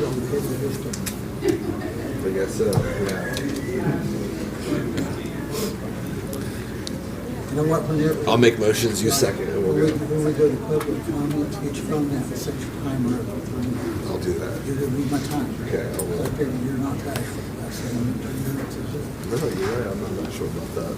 I guess so, yeah. You know what, whenever, I'll make motions, you second, and we'll go. when we go to public comments, get your phone down, set your timer. I'll do that. You're gonna read my time. Okay, I will. I figure you're not bashful. I said, I'm gonna 2 minutes is it. No, you're right, I'm not sure about that.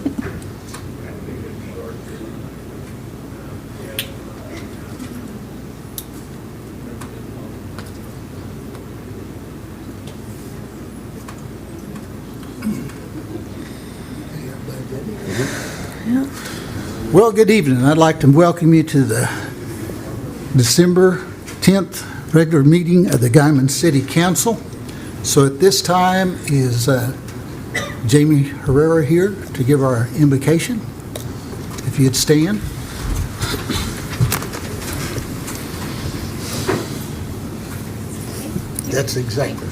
Well, good evening. I'd like to welcome you to the December 10th regular meeting of the Guymon City Council. So at this time is Jamie Herrera here to give our invocation. If you'd stand. That's exactly.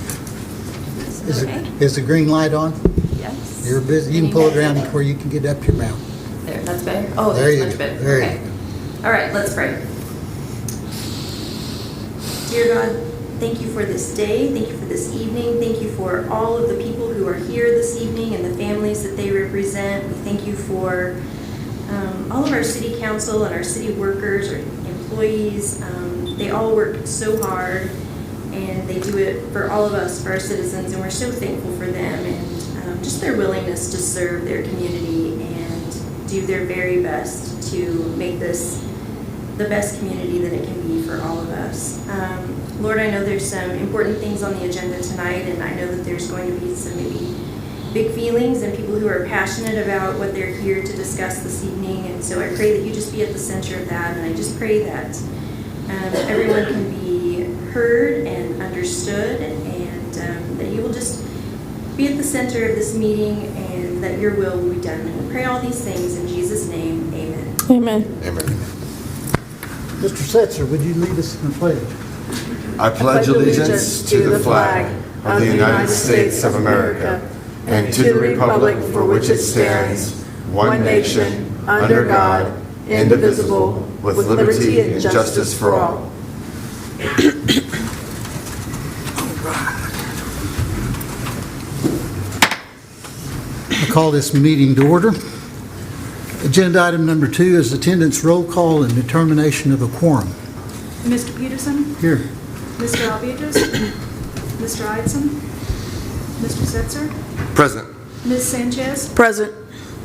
Is the green light on? Yes. You're busy. You can pull it around before you can get up your mouth. There, that's better. Oh, There you that's much go. better. There you Okay. All right, let's pray. Dear God, thank you for this day. Thank you for this evening. Thank you for all of the people who are here this evening and the families that they represent. We thank you for all of our city council and our city workers or employees. They all work so hard and they do it for all of us, for our citizens, and we're so thankful for them and just their willingness to serve their community and do their very best to make this the best community that it can be for all of us. Lord, I know there's some important things on the agenda tonight, and I know that there's going to be some maybe big feelings and people who are passionate about what they're here to discuss this evening, and so I pray that you just be at the center of that, and I just pray that everyone can be heard and understood, and that you will just be at the center of this meeting and that your will be done. And we pray all these things in Jesus' name, amen. Amen. Amen. Mr. Setzer, would you lead us in the pledge? I pledge allegiance to the flag of the United States of America and to the republic for which it stands, one nation, under God, indivisible, with liberty and justice for all. I call this meeting to order. Agenda item number 2 is attendance roll call and determination of a quorum. Mr. Peterson? Here. Mr. Albiedras? Mr. Eidson? Mr. Setzer? Present. Ms. Sanchez? Present.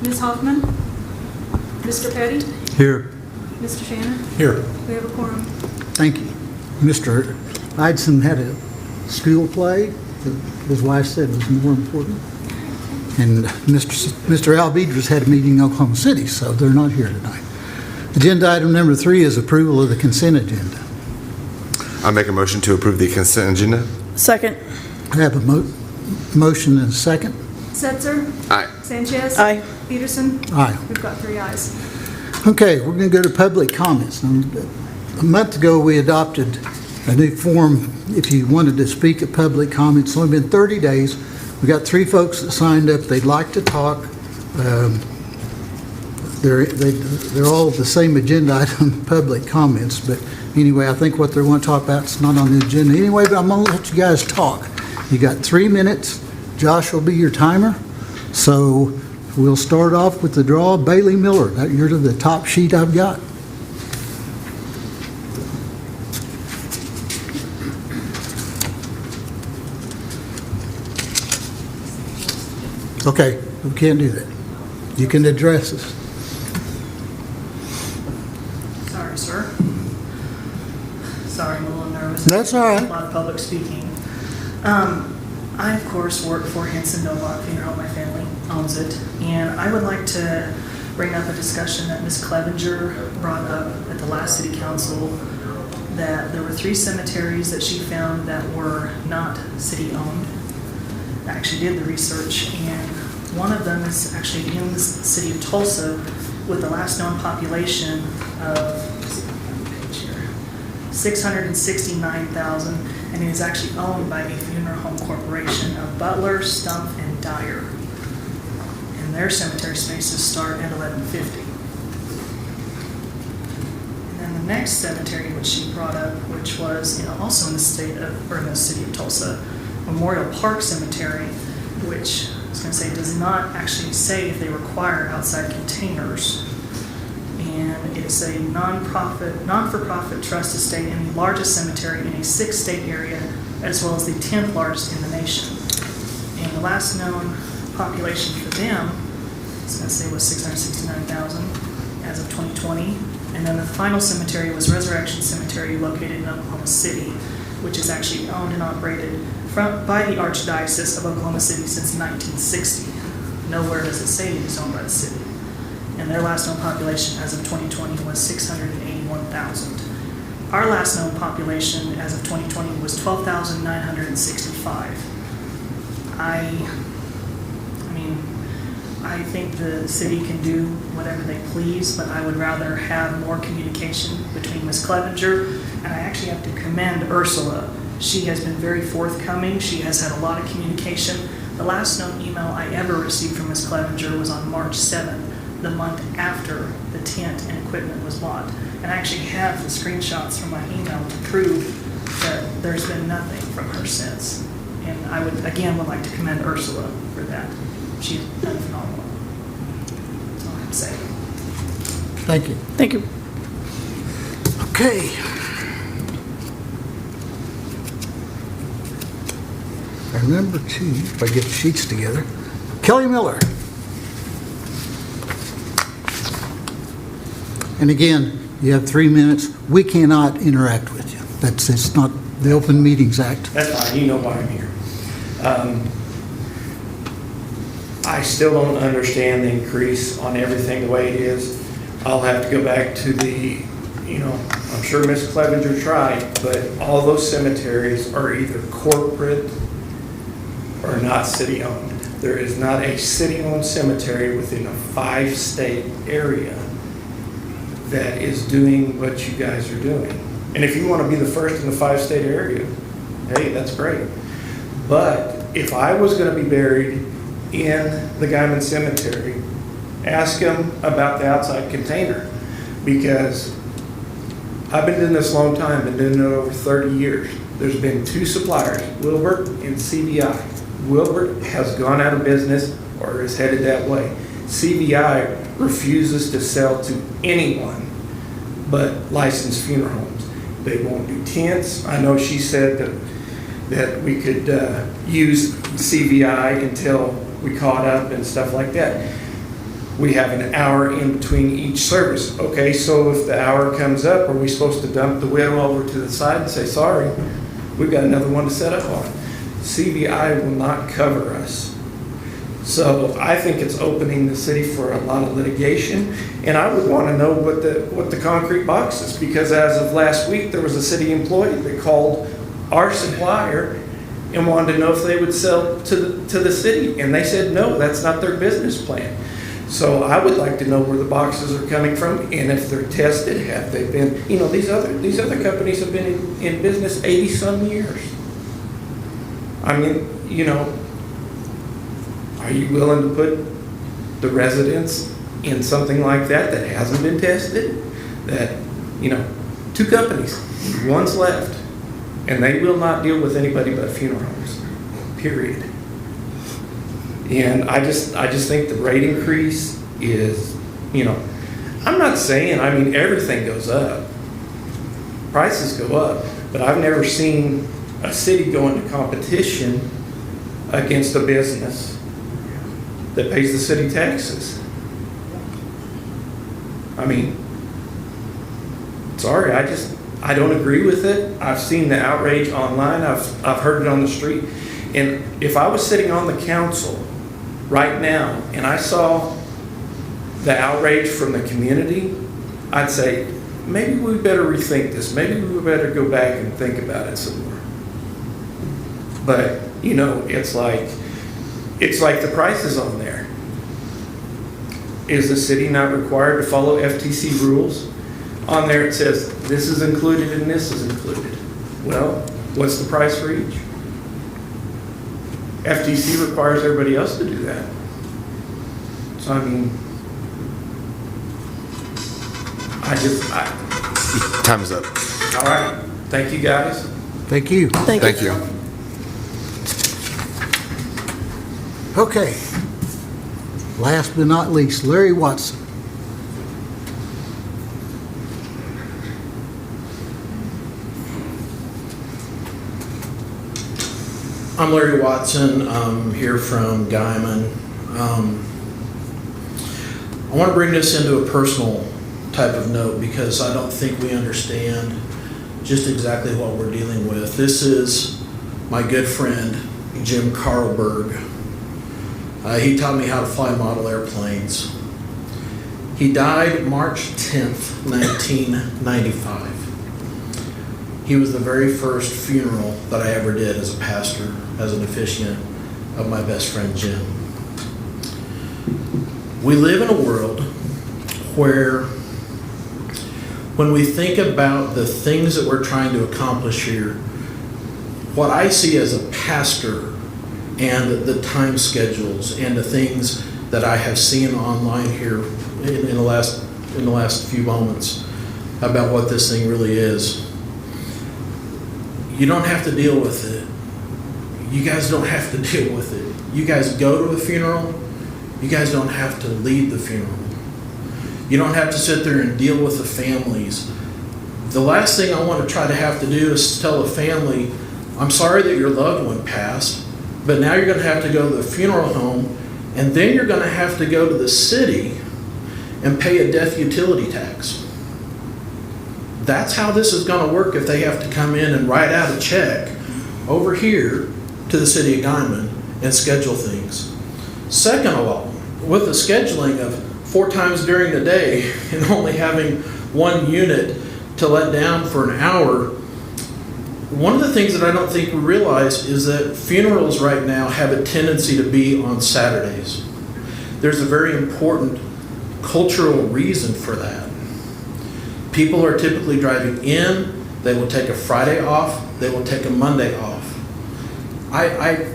Ms. Hoffman? Mr. Petty? Here. Mr. Shannon? Here. We have a quorum. Thank you. Mr. Eidson had a school play that his wife said was more important. And Mr. Albiedras had a meeting in Oklahoma City, so they're not here tonight. Agenda item number 3 is approval of the consent agenda. I make a motion to approve the consent agenda. Second. I have a motion and a second. Setzer? Aye. Sanchez? Aye. Peterson? Aye. We've got 3 ayes. Okay, we're going to go to public comments. A month ago, we adopted a new form if you wanted to speak at public comments. It's only been 30 days. We got 3 folks that signed up. They'd like to talk. They're all the same agenda item, public comments. But anyway, I think what they want to talk about is not on the agenda anyway. But I'm going to let you guys talk. You got 3 minutes. Josh will be your timer. So we'll start off with the draw. Bailey Miller, you're to the top sheet I've got. Okay, we can't do that. You can address us. Sorry, sir. Sorry, I'm a little nervous. That's all right. A lot of public speaking. I, of course, work for Hanson Novak Funeral Home. My family owns it. And I would like to bring up a discussion that Ms. Clevenger brought up at the last city council, that there were 3 cemeteries that she found that were not city-owned. I actually did the research, and one of them is actually in the city of Tulsa with the last known population of 669,000, and it is actually owned by a funeral home corporation of Butler, Stumpf, and Dyer. And their cemetery spaces start at $11.50. And then the the next cemetery which she brought up, which was also in the state of, or in the city of Tulsa, Memorial Park Cemetery, which I was going to say does not actually say if they require outside containers. And it's a non-for-profit trust estate and the largest cemetery in a 6-state area, as well as the 10th largest in the nation. And the last known population for them, I was going to say, was 669,000 as of 2020. And then the final cemetery was Resurrection Cemetery, located in Oklahoma City, which is actually owned and operated by the Archdiocese of Oklahoma City since 1960. Nowhere does it say it is owned by the city. And their last known population as of 2020 was 681,000. Our last known population as of 2020 was 12,965. I think the city can do whatever they please, but I would rather have more communication between Ms. Clevenger, and I actually have to commend Ursula. She has been very forthcoming. She has had a lot of communication. The last known email I ever received from Ms. Clevenger was on March 7th, the month after the tent and equipment was bought. And I actually have the screenshots from my email to prove that there's been nothing from her since. And I would like to commend Ursula for that. She's done phenomenal. That's all I have to say. Thank you. Thank you. Okay. And number 2, if I get the sheets together, Kelly Miller. And again, you have 3 minutes. We cannot interact with you. It's not the Open Meetings Act. That's fine, you know why I'm here. I still don't understand the increase on everything the way it is. I'll have to go back to I'm sure Ms. Clevenger tried, but all those cemeteries are either corporate or not city-owned. There is not a city-owned cemetery within a 5-state area that is doing what you guys are doing. And if you want to be the first in the 5-state area, hey, that's great. But if I was going to be buried in the Guymon Cemetery, ask them about the outside container, because I've been doing this a long time, been doing it over 30 years. There's been 2 suppliers, Wilbert and CVI. Wilbert has gone out of business or is headed that way. CVI refuses to sell to anyone but licensed funeral homes. They won't do tents. I know she said that we could use CVI until we caught up and stuff like that. We have an hour in between each service. Okay, so if the hour comes up, are we supposed to dump the widow over to the side and say, sorry, we've got another one to set up on? CVI will not cover us. So I think it's opening the city for a lot of litigation, and I would want to know what the concrete box is, because as of last week, there was a city employee that called our supplier and wanted to know if they would sell to the city, and they said no, that's not their business plan. So I would like to know where the boxes are coming from, and if they're tested, have they been? These other companies have been in business 80-some years. I mean, are you willing to put the residents in something like that hasn't been tested? That, 2 companies, one's left, and they will not deal with anybody but funeral homes, period. And I just think the rate increase is, I'm not saying, everything goes up. Prices go up, but I've never seen a city go into competition against a business that pays the city taxes. Sorry, I don't agree with it. I've seen the outrage online. I've heard it on the street. And if I was sitting on the council right now and I saw the outrage from the community, I'd say, maybe we better rethink this. Maybe we better go back and think about it some more. But, it's like the prices on there. Is the city not required to follow FTC rules? On there it says, this is included and this is included. Well, what's the price for each? FTC requires everybody else to do that. So, Time's up. All right, thank you, guys. Thank you. Thank you. Okay. Last but not least, Larry Watson. I'm Larry Watson. I'm here from Guymon. I want to bring this into a personal type of note because I don't think we understand just exactly what we're dealing with. This is my good friend, Jim Carlberg. He taught me how to fly model airplanes. He died March 10th, 1995. He was the very first funeral that I ever did as a pastor, as an officiant of my best friend Jim. We live in a world where when we think about the things that we're trying to accomplish here, what I see as a pastor and the time schedules and the things that I have seen online here in the last few moments about what this thing really is. You don't have to deal with it. You guys don't have to deal with it. You guys go to a funeral. You guys don't have to lead the funeral. You don't have to sit there and deal with the families. The last thing I want to try to have to do is tell a family, I'm sorry that your loved one passed, but now you're going to have to go to the funeral home, and then you're going to have to go to the city and pay a death utility tax. That's how this is going to work if they have to come in and write out a check over here to the city of Guymon and schedule things. Second of all, with the scheduling of 4 times during the day and only having 1 unit to let down for an hour, one of the things that I don't think we realize is that funerals right now have a tendency to be on Saturdays. There's a very important cultural reason for that. People are typically driving in, they will take a Friday off, they will take a Monday off.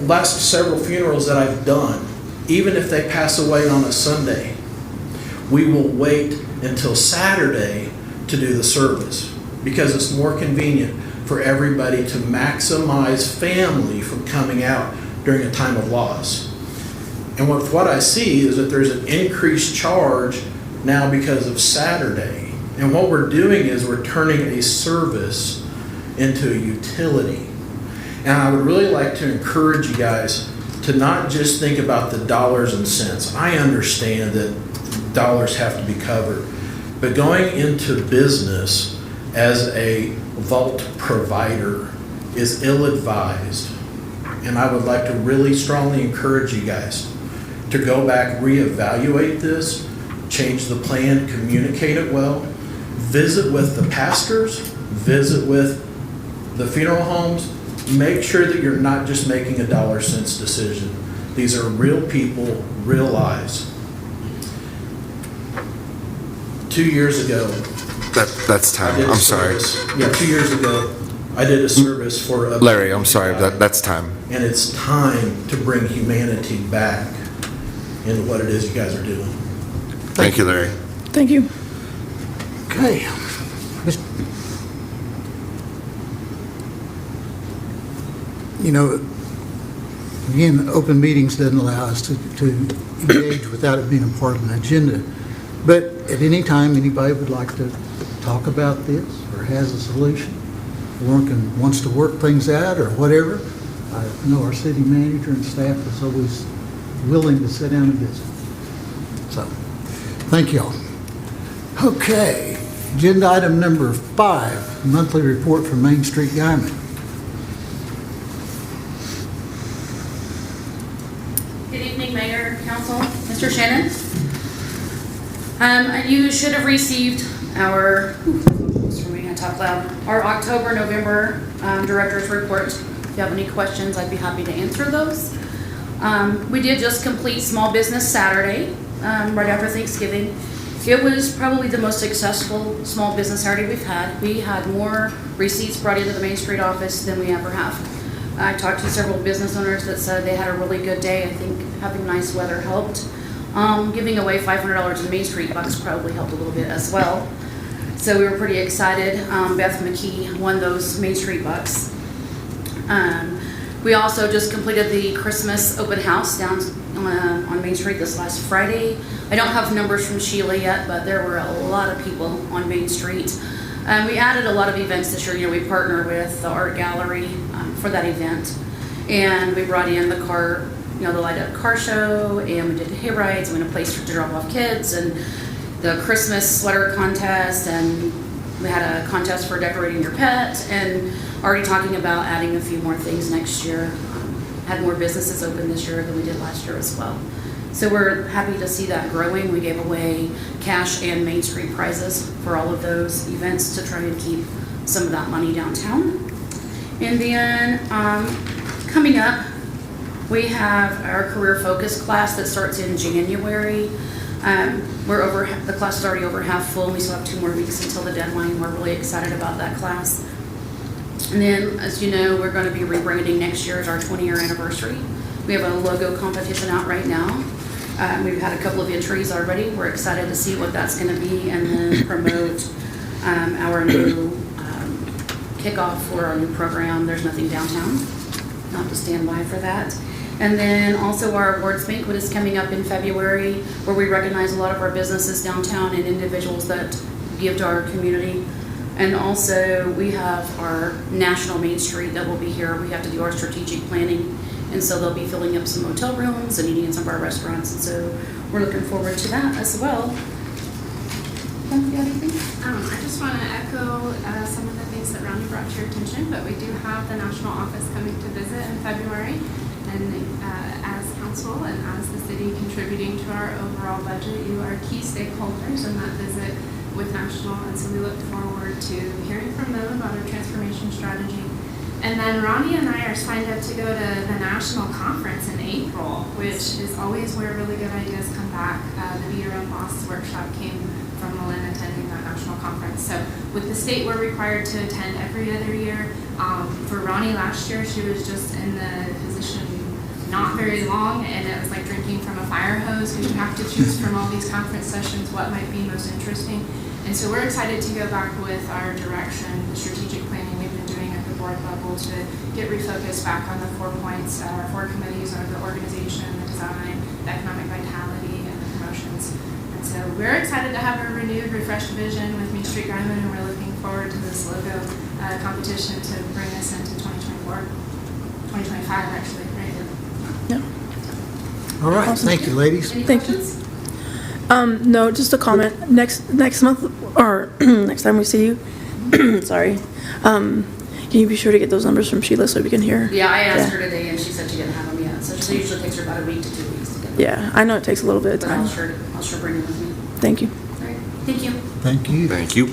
Last several funerals that I've done, even if they pass away on a Sunday, we will wait until Saturday to do the service because it's more convenient for everybody to maximize family from coming out during a time of loss. And what I see is that there's an increased charge now because of Saturday. And what we're doing is we're turning a service into a utility. And I would really like to encourage you guys to not just think about the dollars and cents. I understand that dollars have to be covered. But going into business as a vault provider is ill-advised. And I would like to really strongly encourage you guys to go back, reevaluate this, change the plan, communicate it well, visit with the pastors, visit with the funeral homes, make sure that you're not just making a dollar-cents decision. These are real people, real lives. 2 years ago, That's time. I'm sorry. Yeah, 2 years ago, I did a service for a... Larry, I'm sorry. That's time. And it's time to bring humanity back into what it is you guys are doing. Thank you, Larry. Thank you. Okay. You know, again, open meetings doesn't allow us to engage without it being a part of an agenda. But at any time, anybody would like to talk about this or has a solution, or wants to work things out or whatever, I know our city manager and staff is always willing to sit down and visit. So, thank y'all. Okay, agenda item number 5, monthly report from Main Street Guymon. Good evening, Mayor, Council, Mr. Shannon. You should have received our October, November director's report. If you have any questions, I'd be happy to answer those. We did just complete Small Business Saturday, right after Thanksgiving. It was probably the most successful Small Business Saturday we've had. We had more receipts brought into the Main Street office than we ever have. I talked to several business owners that said they had a really good day. I think having nice weather helped. Giving away $500 in Main Street bucks probably helped a little bit as well. So we were pretty excited. Beth McKee won those Main Street bucks. We also just completed the Christmas open house down on Main Street this last Friday. I don't have numbers from Sheila yet, but there were a lot of people on Main Street. We added a lot of events this year. We partner with the art gallery for that event. And we brought in the car, the light up car show, and we did hay rides, and we had a place to drop off kids, and the Christmas sweater contest, and we had a contest for decorating your pet, and already talking about adding a few more things next year. Had more businesses open this year than we did last year as well. So we're happy to see that growing. We gave away cash and Main Street prizes for all of those events to try and keep some of that money downtown. And then coming up, we have our career focus class that starts in January. The class is already over half full. We still have 2 more weeks until the deadline. We're really excited about that class. And then, as you know, we're going to be rebranding next year as our 20-year anniversary. We have a logo competition out right now. We've had a couple of entries already. We're excited to see what that's going to be, and then promote our new kickoff for our new program, There's Nothing Downtown. I'll have to stand by for that. And then also our awards banquet is coming up in February, where we recognize a lot of our businesses downtown and individuals that give to our community. And also we have our national Main Street that will be here. We have to do our strategic planning. And so they'll be filling up some hotel rooms and eating in some of our restaurants. And so we're looking forward to that as well. Do you have anything? I just want to echo some of the things that Ronnie brought to your attention, but we do have the national office coming to visit in February. And as council and as the city contributing to our overall budget, you are key stakeholders in that visit with national. And so we look forward to hearing from them about our transformation strategy. And then Ronnie and I are signed up to go to the national conference in April, which is always where really good ideas come back. The Be Your Own Boss workshop came from Malin attending that national conference. So with the state, we're required to attend every other year. For Ronnie last year, she was just in the position not very long, and it was like drinking from a fire hose, because you have to choose from all these conference sessions what might be most interesting. And so we're excited to go back with our direction, the strategic planning we've been doing at the board level to get refocused back on the 4 points. Our 4 committees are the organization, the design, the economic vitality, and the promotions. And so we're excited to have a renewed, refreshed vision with Main Street Guymon, and we're looking forward to this logo competition to bring us into 2024, 2025 actually, right? Yeah. All right, thank you, ladies. Any Thank you. questions? No, just a comment. Next month, or next time we see you, sorry. Can you be sure to get those numbers from Sheila so we can hear? Yeah, I asked her today, and she said she didn't have them yet. So it usually takes her about a week to 2 weeks to get them. Yeah, I know it takes a little bit of But time. I'll sure bring them with me. Thank you. All right. Thank you. Thank you. Thank you.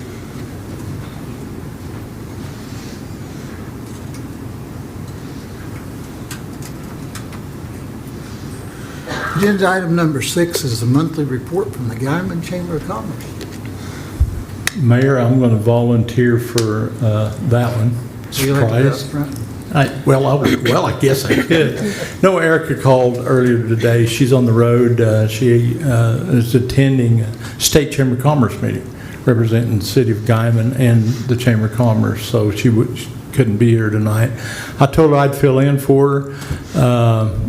Agenda item number 6 is the monthly report from the Guymon Chamber of Commerce. Mayor, I'm going to volunteer for that one. You'll have to be up Surprise. front. I guess I could. No, Erica called earlier today. She's on the road. She is attending a State Chamber of Commerce meeting representing the city of Guymon and the Chamber of Commerce, so she couldn't be here tonight. I told her I'd fill in for her.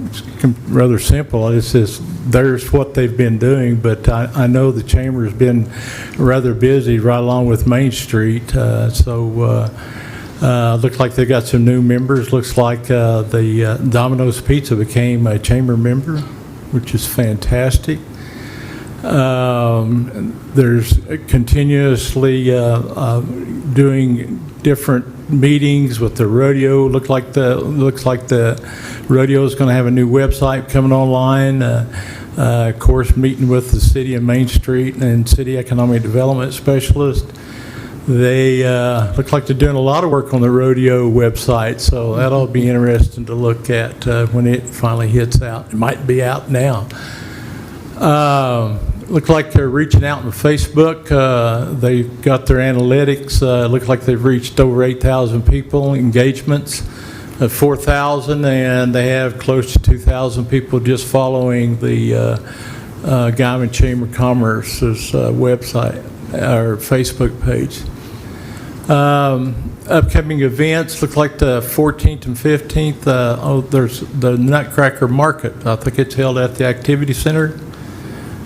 It's rather simple. It's just, there's what they've been doing, but I know the chamber has been rather busy right along with Main Street. Looks like they got some new members. Looks like the Domino's Pizza became a chamber member, which is fantastic. There's continuously doing different meetings with the rodeo. Looks like the rodeo is going to have a new website coming online. Of course, meeting with the city and Main Street and city economic development specialist. They look like they're doing a lot of work on the rodeo website, so that'll be interesting to look at when it finally hits out. It might be out now. Look like they're reaching out on Facebook. They've got their analytics. Look like they've reached over 8,000 people, engagements of 4,000, and they have close to 2,000 people just following the Guymon Chamber of Commerce's website. our Facebook page. Upcoming events, look like the 14th and 15th, there's the Nutcracker Market. I think it's held at the Activity Center.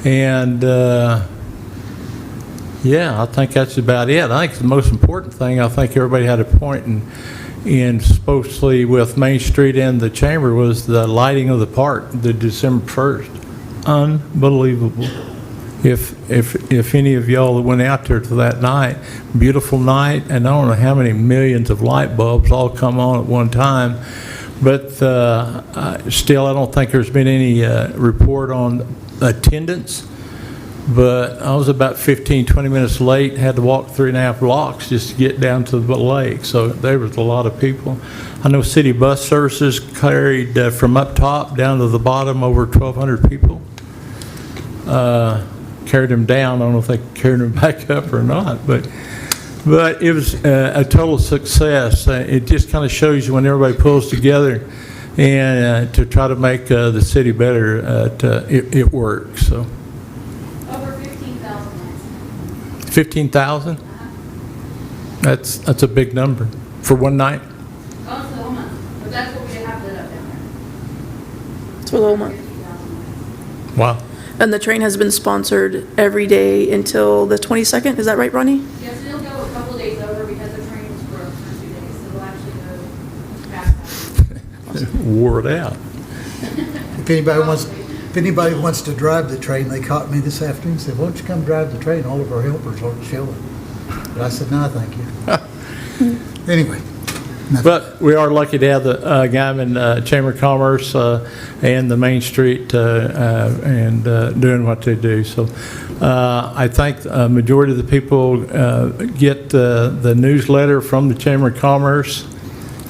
And yeah, I think that's about it. I think the most important thing, I think everybody had a point in supposedly with Main Street and the Chamber, was the lighting of the park, the December 1st. Unbelievable. If any of y'all that went out there to that night, beautiful night, and I don't know how many millions of light bulbs all come on at one time, but still I don't think there's been any report on attendance, but I was about 15-20 minutes late, had to walk 3.5 blocks just to get down to the lake, so there was a lot of people. I know city bus services carried from up top down to the bottom over 1,200 people. Carried them down. I don't know if they carried them back up or not, but it was a total success. It just kind of shows you when everybody pulls together and to try to make the city better, it works. So Over 15,000. 15,000? That's a big number for one night. Oh, it's the whole month, but that's what we have lit up down there. It's for the whole month. 50,000. Wow. And the train has been sponsored every day until the 22nd. Is that right, Ronnie? Yes, it'll go a couple of days over because the train was broke for 2 days, so we'll actually go fast. Wore it out. If anybody wants to drive the train, they caught me this afternoon and said, "Why don't you come drive the train? All of our helpers aren't showing." But I said, "No, thank you." Anyway. But we are lucky to have the Guymon Chamber of Commerce and the Main Street and doing what they do. So I think a majority of the people get the newsletter from the Chamber of Commerce.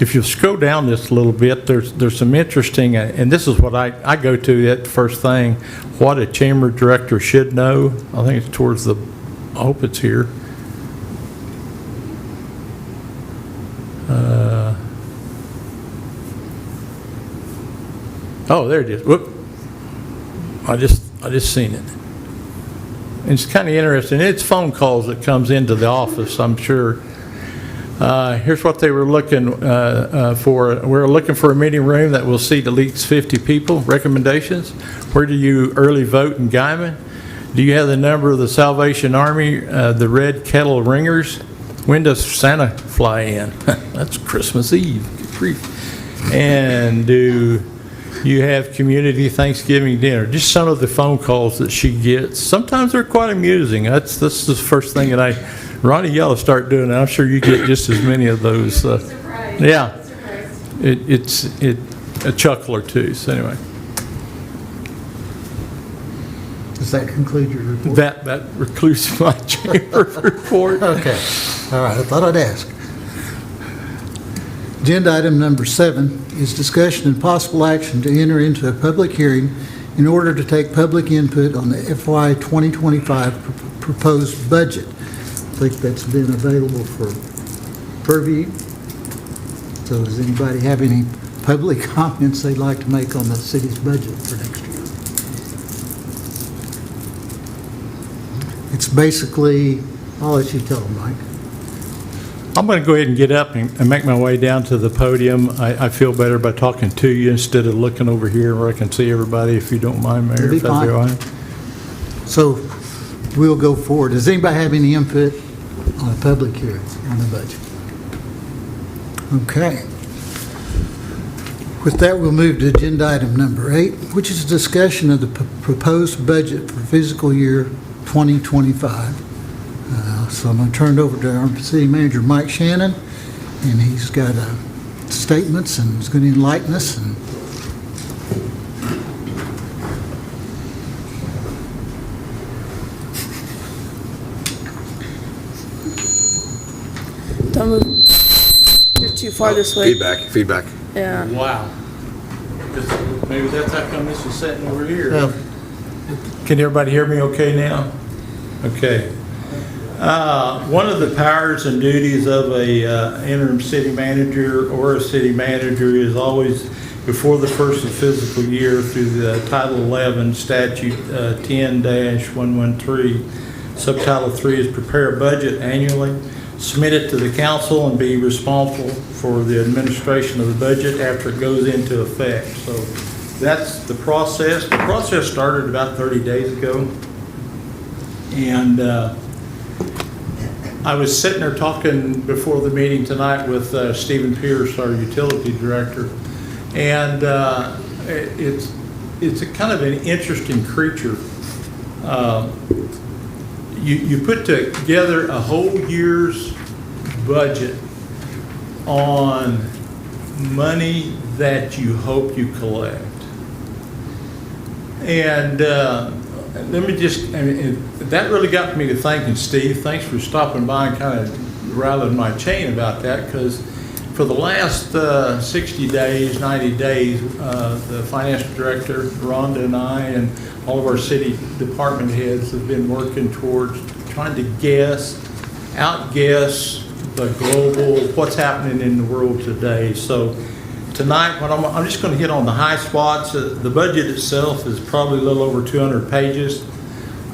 If you scroll down just a little bit, there's some interesting, and this is what I go to at the first thing, what a chamber director should know. I think it's towards the, I hope it's here. Oh, there it is. Whoop. I just seen it. And it's kind of interesting. It's phone calls that comes into the office, I'm sure. Here's what they were looking for. We're looking for a meeting room that will seat at least 50 people. Recommendations. Where do you early vote in Guymon? Do you have the number of the Salvation Army, the Red Kettle Ringers? When does Santa fly in? That's Christmas Eve. Good grief. And do you have community Thanksgiving dinner? Just some of the phone calls that she gets. Sometimes they're quite amusing. This is the first thing that Ronnie, you ought to start doing it. I'm sure you get just as many of those. Yeah. It's a chuckle or two. So anyway. Does that conclude your report? That concludes my chamber report. Okay. All right. I thought I'd ask. Agenda item number 7 is discussion and possible action to enter into a public hearing in order to take public input on the FY 2025 proposed budget. I think that's been available for purview. So does anybody have any public comments they'd like to make on the city's budget for next year? It's basically, I'll let you tell them, Mike. I'm going to go ahead and get up and make my way down to the podium. I feel better by talking to you instead of looking over here where I can see everybody, if you don't mind, Mayor. It'll be fine. All right. So we'll go forward. Does anybody have any input on a public hearing on the budget? Okay. With that, we'll move to agenda item number 8, which is a discussion of the proposed budget for fiscal year 2025. So I'm going to turn it over to our city manager, Mike Shannon, and he's got statements and he's going to enlighten us. And Don't move. You're too far this way. Feedback. Yeah. Wow. Maybe that's how come this is sitting over here. Well, Can everybody hear me okay now? Okay. One of the powers and duties of a interim city manager or a city manager is always before the first of fiscal year through the Title 11 Statute 10-113 Subtitle 3 is prepare a budget annually, submit it to the council, and be responsible for the administration of the budget after it goes into effect. So that's the process. The process started about 30 days ago. And I was sitting there talking before the meeting tonight with Stephen Pierce, our utility director. And it's a kind of an interesting creature. You put together a whole year's budget on money that you hope you collect. And let me just, that really got me to thinking, Steve. Thanks for stopping by and kind of rattling my chain about that, because for the last 60 days, 90 days, the financial director, Rhonda, and I, and all of our city department heads have been working towards trying to outguess the global, what's happening in the world today. So tonight, I'm just going to hit on the high spots. The budget itself is probably a little over 200 pages.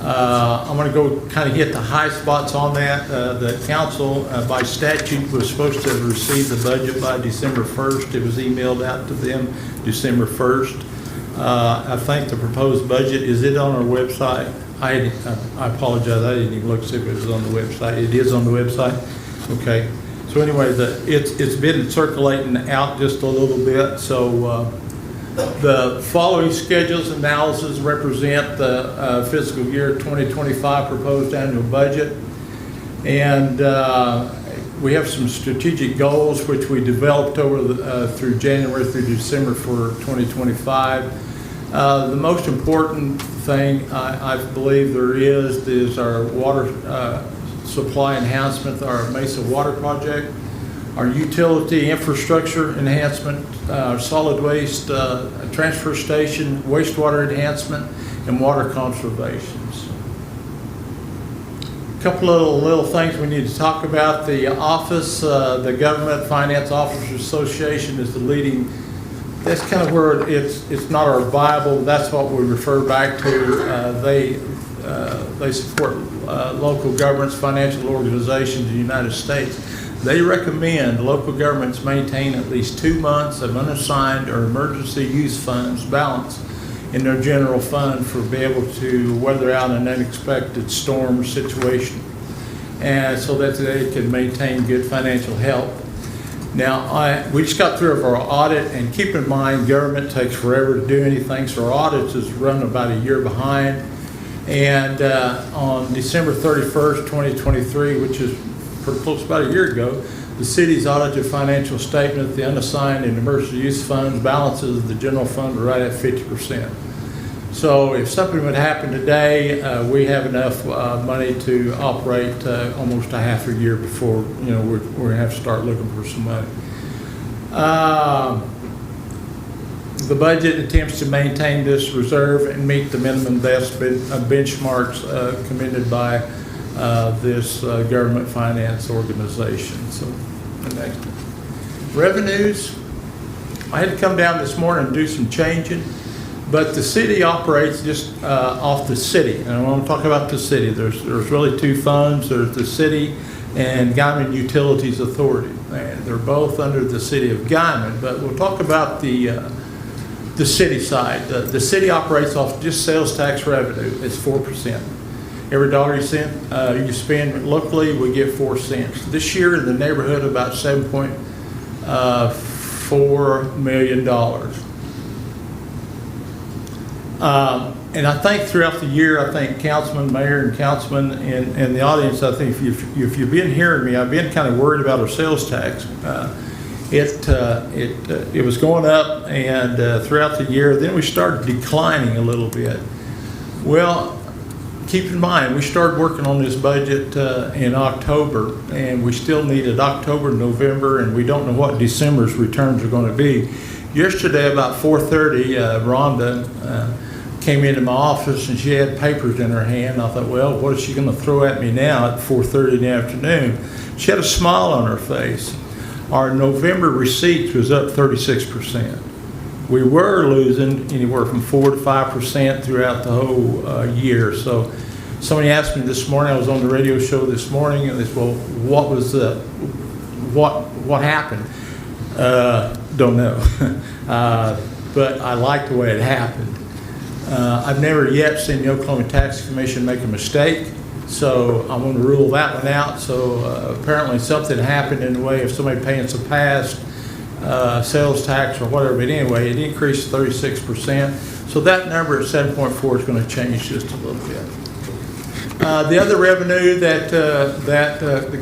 I'm going to go kind of hit the high spots on that. The council, by statute, was supposed to have received the budget by December 1st. It was emailed out to them December 1st. I think the proposed budget, is it on our website? I apologize, I didn't even look to see if it was on the website. It is on the website? Okay. So anyway, it's been circulating out just a little bit. So the following schedules and analysis represent the fiscal year 2025 proposed annual budget. And we have some strategic goals which we developed over through January through December for 2025. The most important thing I believe there is our water supply enhancement, our Mesa Water Project, our utility infrastructure enhancement, solid waste transfer station, wastewater enhancement, and water conservation. So, a couple of little things we need to talk about. The office, the Government Finance Officers Association is the leading. That's kind of where it's not our Bible. That's what we refer back to. They support local governments, financial organizations in the United States. They recommend local governments maintain at least 2 months of unassigned or emergency use funds balance in their general fund for be able to weather out an unexpected storm situation, and so that they can maintain good financial health. Now, we just got through our audit, and keep in mind, government takes forever to do anything, so our audits is run about a year behind. And on December 31st, 2023, which is pretty close about a year ago, the city's audited financial statement, the unassigned and emergency use funds balances of the general fund were right at 50%. So if something would happen today, we have enough money to operate almost a half a year before we're going to have to start looking for some money. The budget attempts to maintain this reserve and meet the minimum benchmarks commended by this government finance organization. So the next one. Revenues. I had to come down this morning and do some changing, but the city operates just off the city. And I want to talk about the city. There's really two funds. There's the city and Guymon Utilities Authority. And they're both under the city of Guymon, but we'll talk about the city side. The city operates off just sales tax revenue. It's 4%. Every dollar you spend locally, we get 4 cents. This year in the neighborhood about $7.4 million. And I think throughout the year, I think councilman, mayor, and councilman, and the audience, I think if you've been hearing me, I've been kind of worried about our sales tax. It was going up, and throughout the year, then we started declining a little bit. Well, keep in mind, we started working on this budget in October, and we still needed October, November, and we don't know what December's returns are going to be. Yesterday, about 4:30, Rhonda came into my office, and she had papers in her hand. I thought, well, what is she going to throw at me now at 4:30 in the afternoon? She had a smile on her face. Our November receipts was up 36%. We were losing anywhere from 4 to 5% throughout the whole year. So Somebody asked me this morning, I was on the radio show this morning, and they said, well, what happened? Don't know. But I like the way it happened. I've never yet seen the Oklahoma Tax Commission make a mistake, so I'm going to rule that one out. So apparently something happened in the way of somebody paying some past sales tax or whatever, but anyway, it increased 36%. So that number at 7.4 is going to change just a little bit. The other revenue that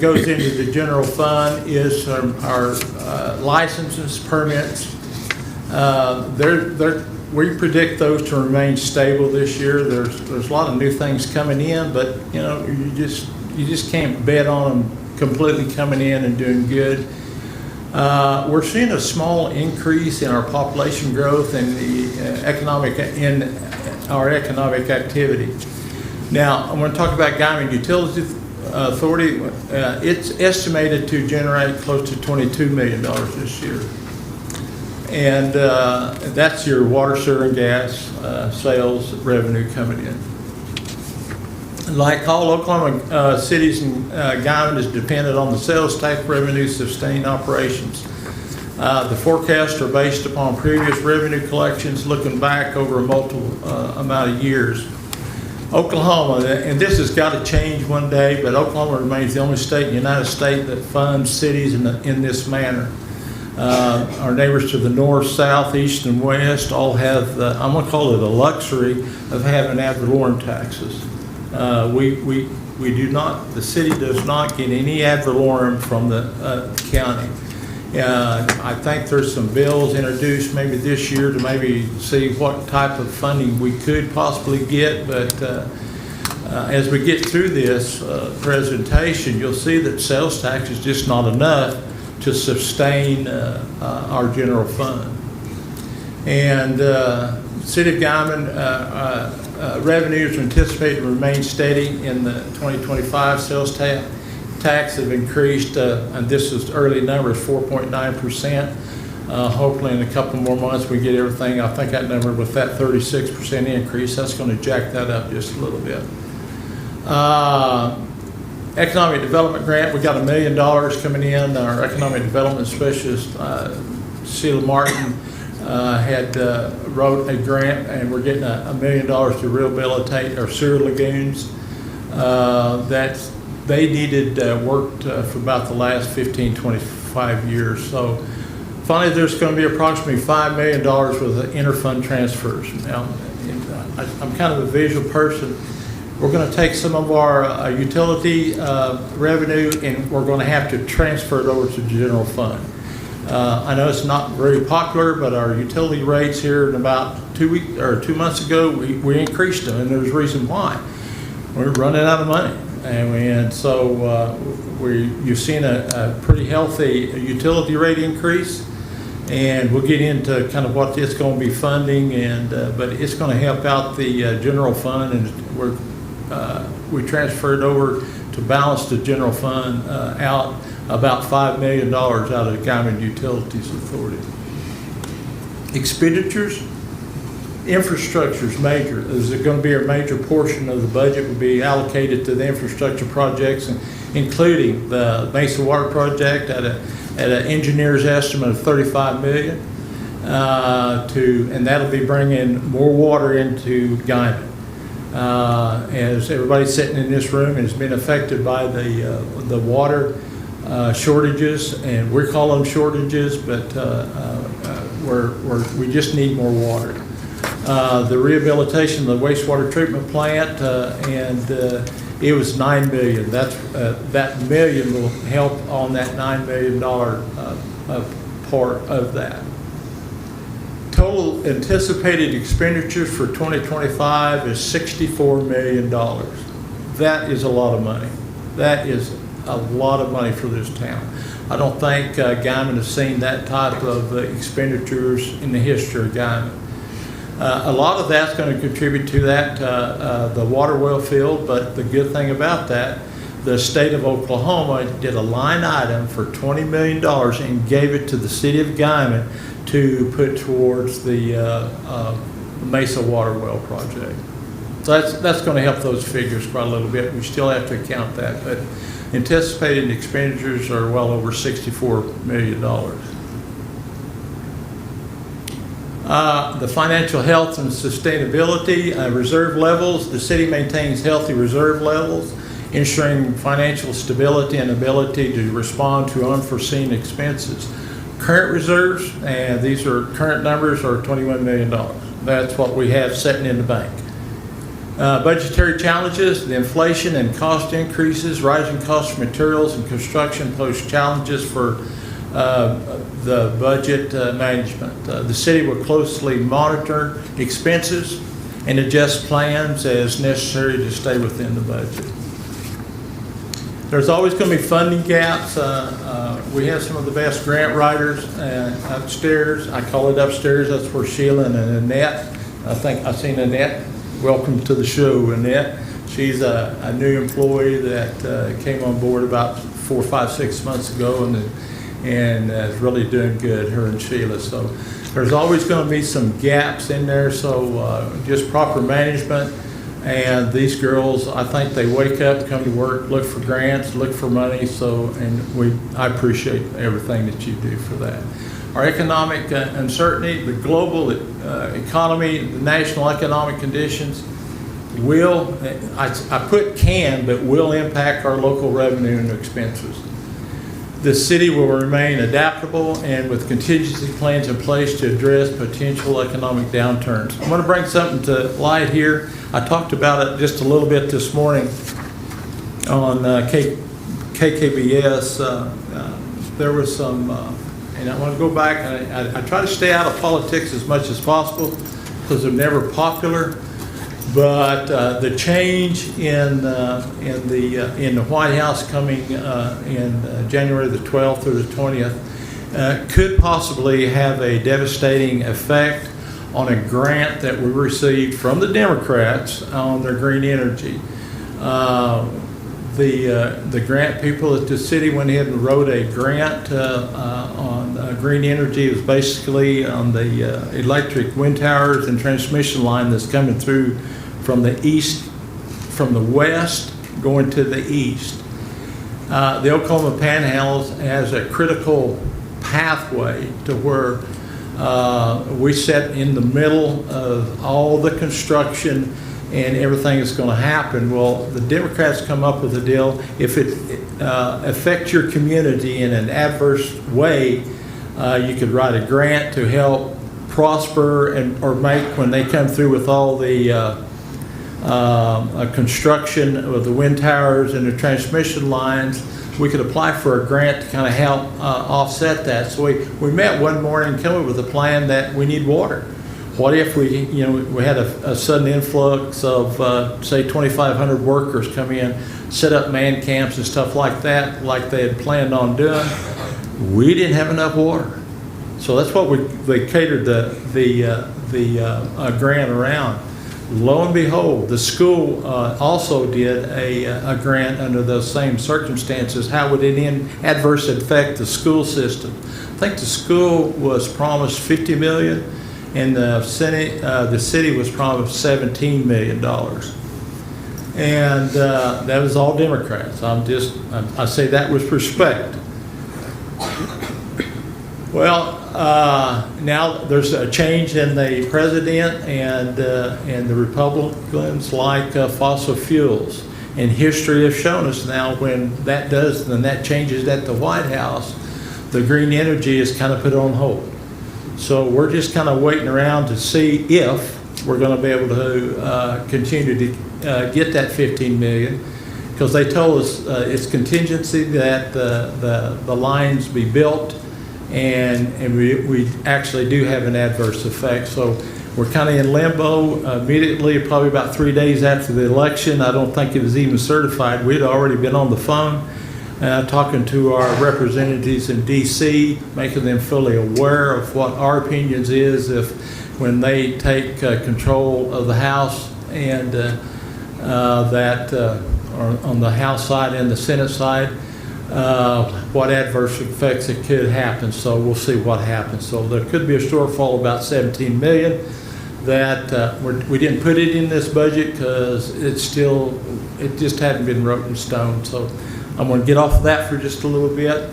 goes into the general fund is our licenses, permits. We predict those to remain stable this year. There's a lot of new things coming in, but you just can't bet on them completely coming in and doing good. We're seeing a small increase in our population growth and our economic activity. Now, I'm going to talk about Guymon Utility Authority. It's estimated to generate close to $22 million this year. And that's your water, sewer, and gas sales revenue coming in. Like all Oklahoma cities, and Guymon is dependent on the sales tax revenue to sustain operations. The forecasts are based upon previous revenue collections looking back over a multiple amount of years. Oklahoma, and this has got to change one day, but Oklahoma remains the only state in the United States that funds cities in this manner. Our neighbors to the north, south, east, and west all have, I'm going to call it a luxury of having ad valorem taxes. We do not, the city does not get any ad valorem from the county. I think there's some bills introduced maybe this year to maybe see what type of funding we could possibly get, but as we get through this presentation, you'll see that sales tax is just not enough to sustain our general fund. And City of Guymon revenues are anticipated to remain steady in the 2025. Sales tax have increased, and this is early numbers, 4.9%. Hopefully in a couple more months we get everything. I think that number with that 36% increase, that's going to jack that up just a little bit. Economic Development Grant, we got $1 million coming in. Our Economic Development Specialist, Sheila Martin, wrote a grant, and we're getting $1 million to rehabilitate our sewer lagoons. They needed work for about the last 15, 25 years. So finally, there's going to be approximately $5 million worth of interfund transfers. Now, I'm kind of a visual person. We're going to take some of our utility revenue, and we're going to have to transfer it over to the general fund. I know it's not very popular, but our utility rates here in about 2 months ago, we increased them, and there's a reason why. We're running out of money. And so you've seen a pretty healthy utility rate increase, and we'll get into kind of what it's going to be funding, but it's going to help out the general fund, and we transferred over to balance the general fund out about $5 million out of the Guymon Utilities Authority. Expenditures. Infrastructure is major. There's going to be a major portion of the budget will be allocated to the infrastructure projects, including the Mesa Water Project at an engineer's estimate of $35 million, and that'll be bringing more water into Guymon. As everybody's sitting in this room has been affected by the water shortages, and we're calling them shortages, but we just need more water. The rehabilitation of the wastewater treatment plant, and it was $9 million. That million will help on that $9 million part of that. Total anticipated expenditures for 2025 is $64 million. That is a lot of money. That is a lot of money for this town. I don't think Guymon has seen that type of expenditures in the history of Guymon. A lot of that's going to contribute to that, the water well field, but the good thing about that, the state of Oklahoma did a line item for $20 million and gave it to the city of Guymon to put towards the Mesa Water Well project. So that's going to help those figures quite a little bit. We still have to account that, but anticipated expenditures are well over $64 million. The financial health and sustainability reserve levels. The city maintains healthy reserve levels, ensuring financial stability and ability to respond to unforeseen expenses. Current reserves, and these are current numbers, are $21 million. That's what we have sitting in the bank. Budgetary challenges, the inflation and cost increases, rising costs for materials and construction pose challenges for the budget management. The city will closely monitor expenses and adjust plans as necessary to stay within the budget. There's always going to be funding gaps. We have some of the best grant writers upstairs. I call it upstairs. That's where Sheila and Annette. I think I've seen Annette. Welcome to the show, Annette. She's a new employee that came on board about 4, 5, 6 months ago and is really doing good, her and Sheila. So there's always going to be some gaps in there. So just proper management. And these girls, I think they wake up, come to work, look for grants, look for money. So, and I appreciate everything that you do for that. Our economic uncertainty, the global economy, the national economic conditions will, I put can, but will impact our local revenue and expenses. The city will remain adaptable and with contingency plans in place to address potential economic downturns. I'm going to bring something to light here. I talked about it just a little bit this morning on KKBS. There was some, and I want to go back, and I try to stay out of politics as much as possible because they're never popular. But the change in the White House coming in January the 12th through the 20th could possibly have a devastating effect on a grant that we received from the Democrats on their green energy. The grant people at the city went ahead and wrote a grant on green energy. It was basically on the electric wind towers and transmission line that's coming through from the east, from the west going to the east. The Oklahoma Panhandle has a critical pathway to where we sit in the middle of all the construction and everything that's going to happen. Well, the Democrats come up with a deal. If it affects your community in an adverse way, you could write a grant to help prosper or make, when they come through with all the construction of the wind towers and the transmission lines, we could apply for a grant to kind of help offset that. So we met one morning and came up with a plan that we need water. What if we had a sudden influx of, say, 2,500 workers come in, set up man camps and stuff like that, like they had planned on doing? We didn't have enough water. So that's what they catered the grant around. Lo and behold, the school also did a grant under those same circumstances. How would it adversely affect the school system? I think the school was promised $50 million, and the city was promised $17 million. And that was all Democrats. I say that with respect. Well, now there's a change in the president, and the Republicans like fossil fuels. And history has shown us now when that changes at the White House, the green energy is kind of put on hold. So we're just kind of waiting around to see if we're going to be able to continue to get that $15 million, because they told us it's contingency that the lines be built. And we actually do have an adverse effect. So we're kind of in limbo immediately, probably about 3 days after the election. I don't think it was even certified. We'd already been on the phone talking to our representatives in D.C., making them fully aware of what our opinions is if when they take control of the House and on the House side and the Senate side, what adverse effects it could happen. So we'll see what happens. So there could be a shortfall of about $17 million. that we didn't put it in this budget because it just hadn't been wrote in stone. So I'm going to get off of that for just a little bit.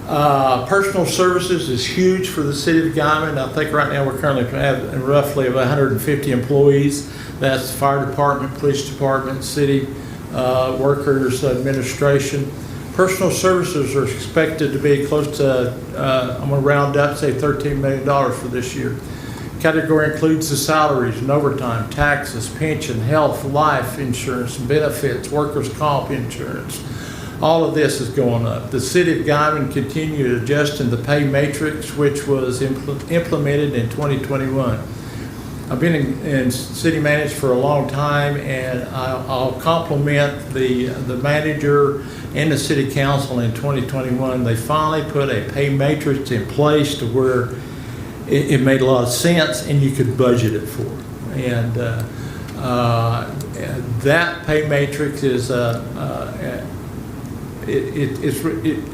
Personal services is huge for the city of Guymon. I think right now we're currently have roughly 150 employees. That's fire department, police department, city workers, administration. Personal services are expected to be close to, I'm going to round up, say $13 million for this year. Category includes the salaries and overtime, taxes, pension, health, life insurance, benefits, workers' comp insurance. All of this is going up. The city of Guymon continued adjusting the pay matrix, which was implemented in 2021. I've been in city management for a long time, and I'll compliment the manager and the city council in 2021. They finally put a pay matrix in place to where it made a lot of sense and you could budget it for. And that pay matrix is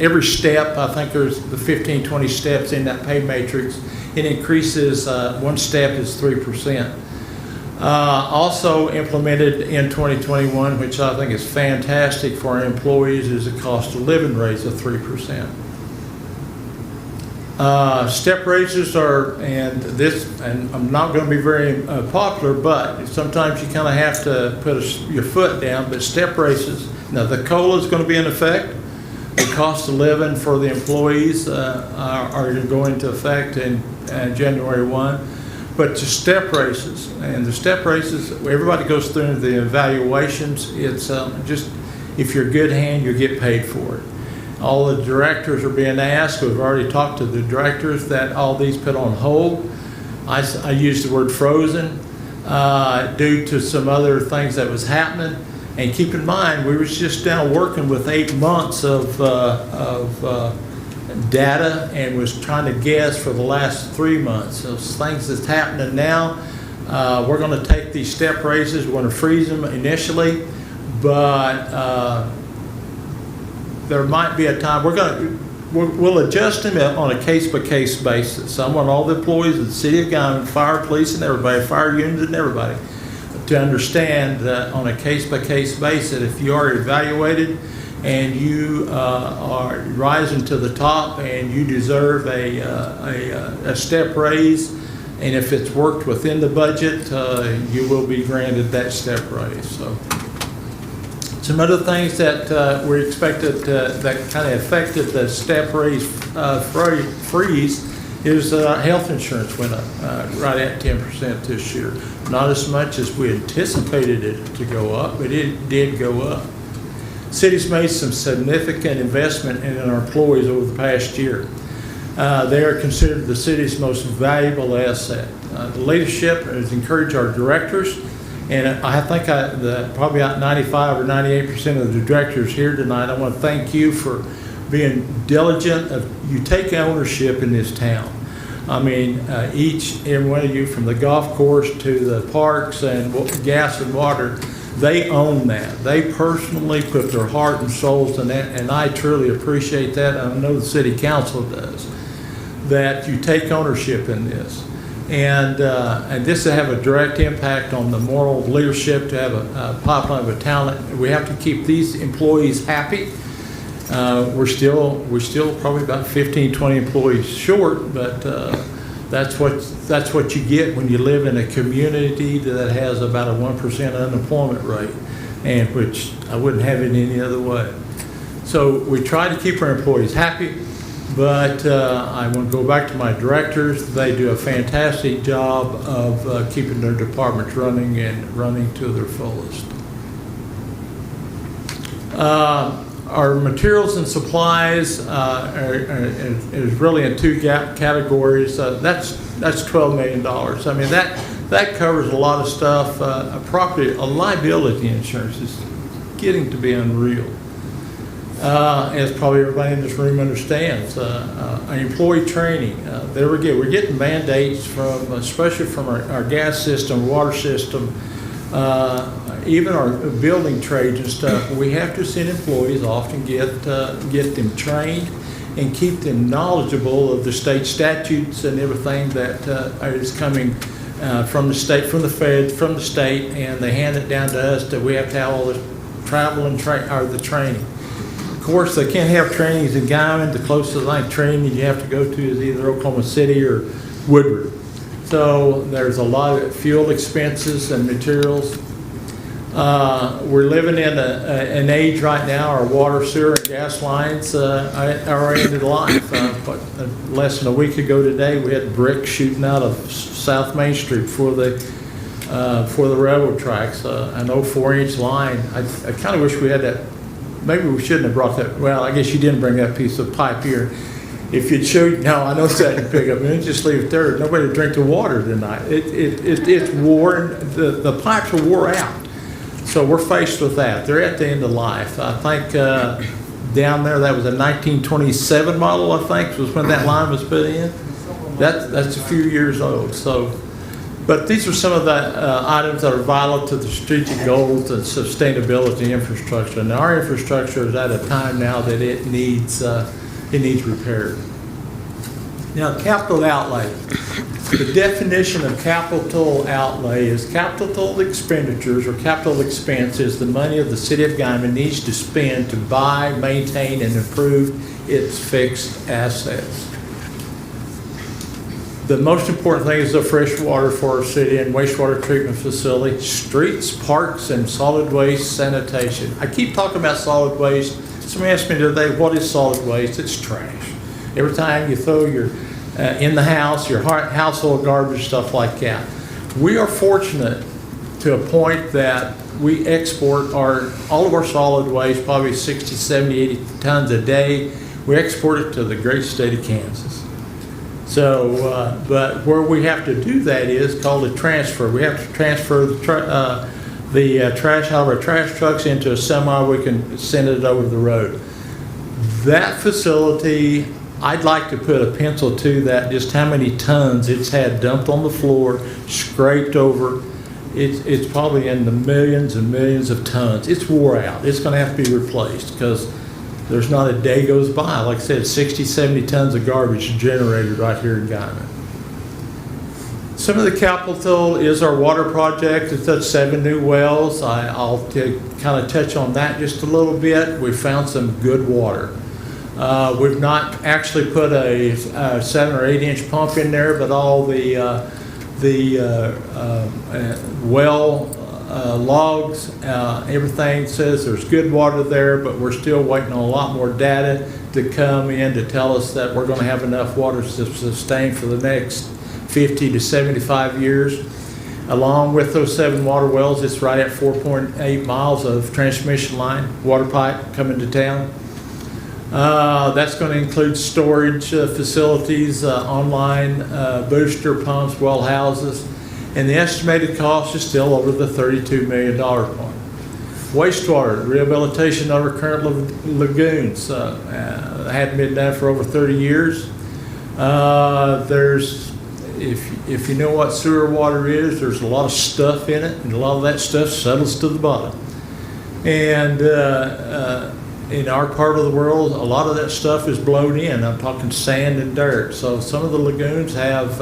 every step. I think there's the 15, 20 steps in that pay matrix. It increases, one step is 3%. Also implemented in 2021, which I think is fantastic for our employees, is a cost of living raise of 3%. Step raises are, and I'm not going to be very popular, but sometimes you kind of have to put your foot down. But step raises, now the COLA is going to be in effect. The cost of living for the employees are going to effect in January 1. But the step raises, and the step raises, everybody goes through the evaluations. It's just, if you're a good hand, you get paid for it. All the directors are being asked. We've already talked to the directors that all these put on hold. I use the word frozen due to some other things that was happening. And keep in mind, we were just now working with 8 months of data and was trying to guess for the last 3 months. So things that's happening now, we're going to take these step raises. We're going to freeze them initially, but there might be a time we'll adjust them on a case-by-case basis. So I want all the employees of the city of Guymon, fire, police, and everybody, fire unions and everybody, to understand that on a case-by-case basis, if you are evaluated and you are rising to the top and you deserve a step raise, and if it's worked within the budget, you will be granted that step raise. So some other things that we expected that kind of affected the step raise freeze is health insurance went up right at 10% this year. Not as much as we anticipated it to go up, but it did go up. City's made some significant investment in our employees over the past year. They are considered the city's most valuable asset. The leadership has encouraged our directors, and I think probably about 95 or 98% of the directors here tonight, I want to thank you for being diligent. You take ownership in this town. I mean, every one of you, from the golf course to the parks and gas and water, they own that. They personally put their heart and souls in that, and I truly appreciate that. I know the city council does, that you take ownership in this. And this will have a direct impact on the moral leadership, to have a pipeline of talent. We have to keep these employees happy. We're still probably about 15, 20 employees short, but that's what you get when you live in a community that has about a 1% unemployment rate, and which I wouldn't have it any other way. So we try to keep our employees happy, but I want to go back to my directors. They do a fantastic job of keeping their departments running and running to their fullest. Our materials and supplies is really in two categories. That's $12 million. I mean, that covers a lot of stuff. Liability insurance is getting to be unreal, as probably everybody in this room understands. Employee training. We're getting mandates from, especially from our gas system, water system, even our building trades and stuff. We have to send employees off and get them trained and keep them knowledgeable of the state statutes and everything that is coming from the state, from the feds, from the state, and they hand it down to us that we have to have all the travel and the training. Of course, they can't have trainings in Guymon. The closest training you have to go to is either Oklahoma City or Woodward. So there's a lot of fuel expenses and materials. We're living in an age right now, our water, sewer, and gas lines are ended life. Less than a week ago today, we had bricks shooting out of South Main Street for the railroad tracks, an 4-inch line. I kind of wish we had that. Maybe we shouldn't have brought that. Well, I guess you didn't bring that piece of pipe here. If you'd showed, no, I know that you pick up, and just leave it there. Nobody would drink the water tonight. It's worn. The pipes are wore out. So we're faced with that. They're at the end of life. I think down there, that was a 1927 model, I think, was when that line was put in. That's a few years old. So, but these are some of the items that are vital to the strategic goals and sustainability infrastructure. And our infrastructure is at a time now that it needs repaired. Now, capital outlay. The definition of capital outlay is capital expenditures or capital expense is the money of the city of Guymon needs to spend to buy, maintain, and improve its fixed assets. The most important thing is the fresh water for our city and wastewater treatment facility, streets, parks, and solid waste sanitation. I keep talking about solid waste. Somebody asked me today, what is solid waste? It's trash. Every time you throw your in the house, your household garbage, stuff like that. We are fortunate to a point that we export all of our solid waste, probably 60, 70, 80 tons a day. We export it to the great state of Kansas. So, but where we have to do that is called a transfer. We have to transfer the trash out of our trash trucks into a semi. We can send it over the road. That facility, I'd like to put a pencil to that, just how many tons it's had dumped on the floor, scraped over. It's probably in the millions and millions of tons. It's wore out. It's going to have to be replaced because there's not a day goes by. Like I said, 60, 70 tons of garbage generated right here in Guymon. Some of the capital is our water project. It's at 7 new wells. I'll kind of touch on that just a little bit. We found some good water. We've not actually put a 7 or 8 inch pump in there, but all the well logs, everything says there's good water there, but we're still waiting on a lot more data to come in to tell us that we're going to have enough water to sustain for the next 50 to 75 years. Along with those 7 water wells, it's right at 4.8 miles of transmission line, water pipe coming to town. That's going to include storage facilities, online booster pumps, well houses, and the estimated cost is still over the $32 million point. Wastewater, rehabilitation of our current lagoons hadn't been done for over 30 years. If you know what sewer water is, there's a lot of stuff in it, and a lot of that stuff settles to the bottom. And in our part of the world, a lot of that stuff is blown in. I'm talking sand and dirt. So some of the lagoons have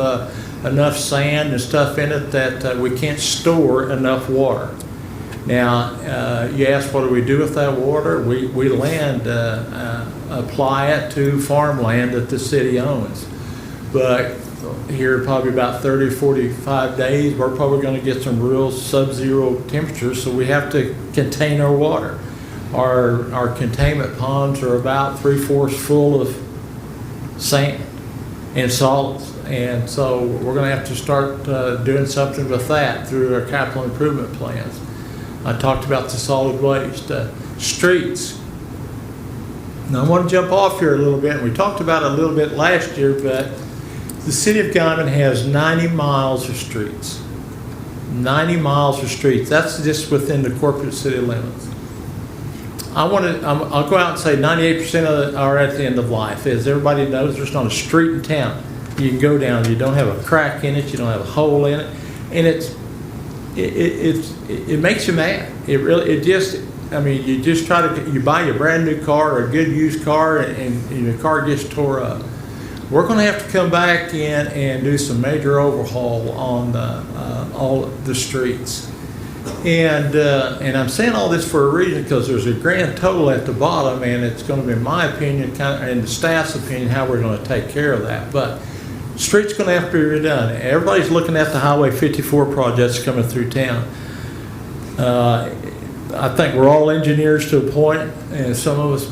enough sand and stuff in it that we can't store enough water. Now, you ask what do we do with that water? We apply it to farmland that the city owns. But here probably about 30, 45 days, we're probably going to get some real sub-zero temperatures, so we have to contain our water. Our containment ponds are about 3/4 full of sand and solids, and so we're going to have to start doing something with that through our capital improvement plans. I talked about the solid waste. Streets. Now I want to jump off here a little bit. We talked about it a little bit last year, but the city of Guymon has 90 miles of streets. 90 miles of streets. That's just within the corporate city limits. I'll go out and say 98% of it are at the end of life. As everybody knows, there's not a street in town you can go down. You don't have a crack in it. You don't have a hole in it, and it makes you mad. You just you buy a brand new car or a good used car, and your car gets tore up. we're going to have to come back in and do some major overhaul on all the streets. And I'm saying all this for a reason, because there's a grand total at the bottom, and it's going to be, in my opinion, and the staff's opinion, how we're going to take care of that. But the street's going to have to be redone. Everybody's looking at the Highway 54 projects coming through town. I think we're all engineers to a point, and some of us,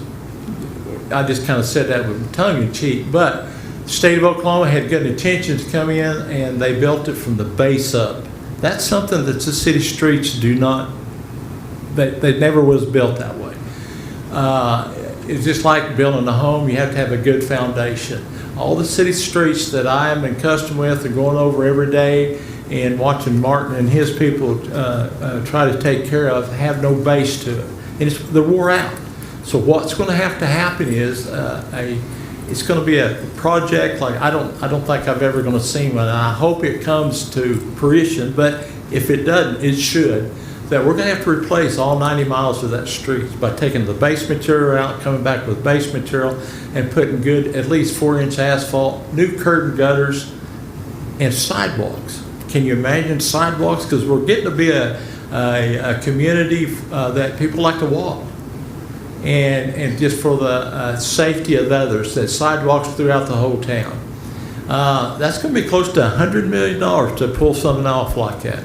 I just kind of said that with tongue in cheek, but the state of Oklahoma had good intentions come in, and they built it from the base up. That's something that the city streets do not, they never was built that way. It's just like building a home, you have to have a good foundation. All the city streets that I am accustomed with and going over every day and watching Martin and his people try to take care of have no base to it. And they're wore out. So what's going to have to happen is it's going to be a project like I don't think I've ever going to see one. And I hope it comes to fruition, but if it doesn't, it should. That we're going to have to replace all 90 miles of that street by taking the base material out, coming back with base material, and putting good, at least 4-inch asphalt, new curb and gutters, and sidewalks. Can you imagine sidewalks? Because we're getting to be a community that people like to walk. And just for the safety of others, that sidewalks throughout the whole town. That's going to be close to $100 million to pull something off like that.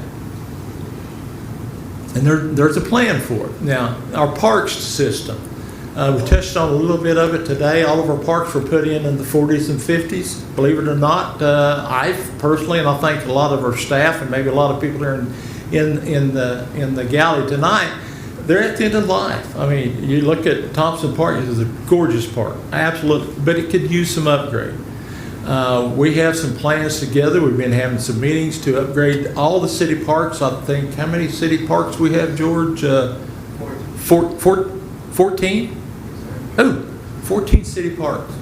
And there's a plan for it. Now, our parks system, we touched on a little bit of it today. All of our parks were put in the 40s and 50s. Believe it or not, I personally, and I think a lot of our staff and maybe a lot of people here in the galley tonight, they're at the end of life. I mean, you look at Thompson Park, it's a gorgeous park, absolutely, but it could use some upgrade. We have some plans together. We've been having some meetings to upgrade all the city parks. I think, how many city parks we have, George? 14? Oh, 14 city parks.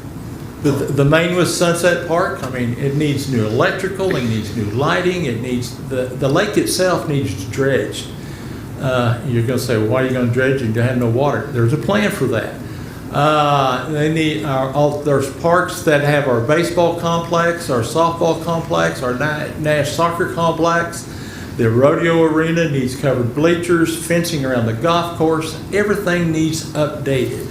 The main was Sunset Park. I mean, it needs new electrical, it needs new lighting, it needs, the lake itself needs dredged. You're going to say, well, why are you going to dredge and you have no water? There's a plan for that. They need there's parks that have our baseball complex, our softball complex, our Nash soccer complex. The rodeo arena needs covered bleachers, fencing around the golf course. Everything needs updated.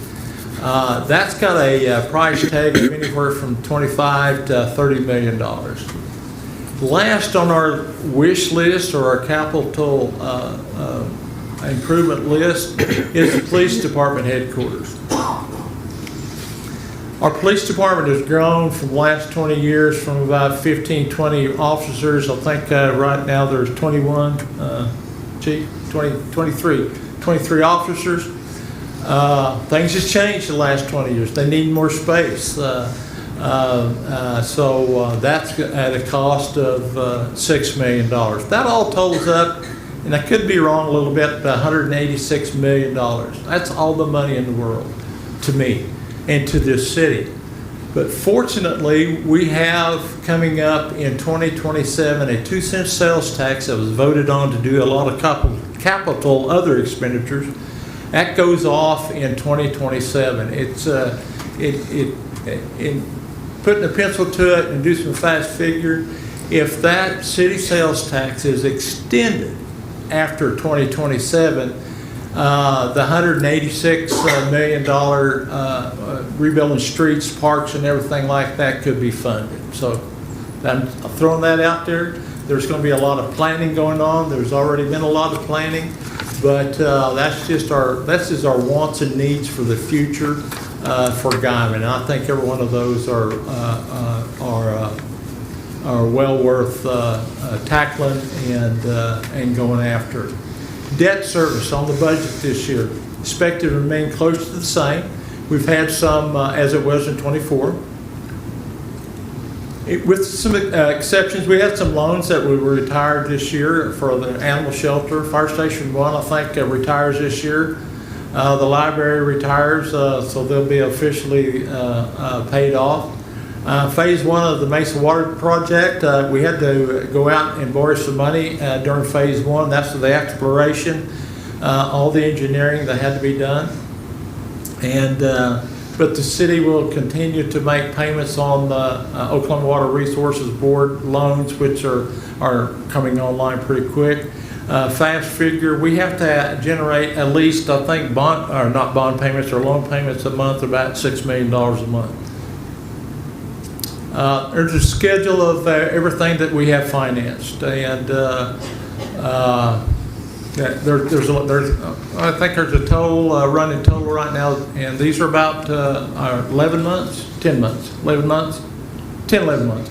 That's got a price tag of anywhere from $25 to $30 million. Last on our wish list or our capital improvement list is the police department headquarters. Our police department has grown from the last 20 years from about 15, 20 officers. I think right now there's 21, Chief, 23 officers. Things has changed the last 20 years. They need more space. So that's at a cost of $6 million. That all totals up, and I could be wrong a little bit, but $186 million. That's all the money in the world to me and to this city. But fortunately, we have coming up in 2027 a 2-cent sales tax that was voted on to do a lot of capital other expenditures. That goes off in 2027. It's putting a pencil to it and do some fast figure. If that city sales tax is extended after 2027, the $186 million rebuilding streets, parks, and everything like that could be funded. So I'm throwing that out there. There's going to be a lot of planning going on. There's already been a lot of planning, but this is our wants and needs for the future for Guymon. And I think every one of those are well worth tackling and going after. Debt service on the budget this year expected to remain close to the same. We've had some as it was in 24. With some exceptions, we had some loans that we were retired this year for the animal shelter. Fire Station 1, I think, retires this year. The library retires, so they'll be officially paid off. Phase 1 of the Mesa Water Project, we had to go out and borrow some money during Phase 1. That's the exploration, all the engineering that had to be done. And but the city will continue to make payments on the Oklahoma Water Resources Board loans, which are coming online pretty quick. Fast figure, we have to generate at least, I think, not bond payments or loan payments a month, about $6 million a month. There's a schedule of everything that we have financed, and I think there's a total running total right now, and these are about 11 months, 10 months, 11 months, 11 months.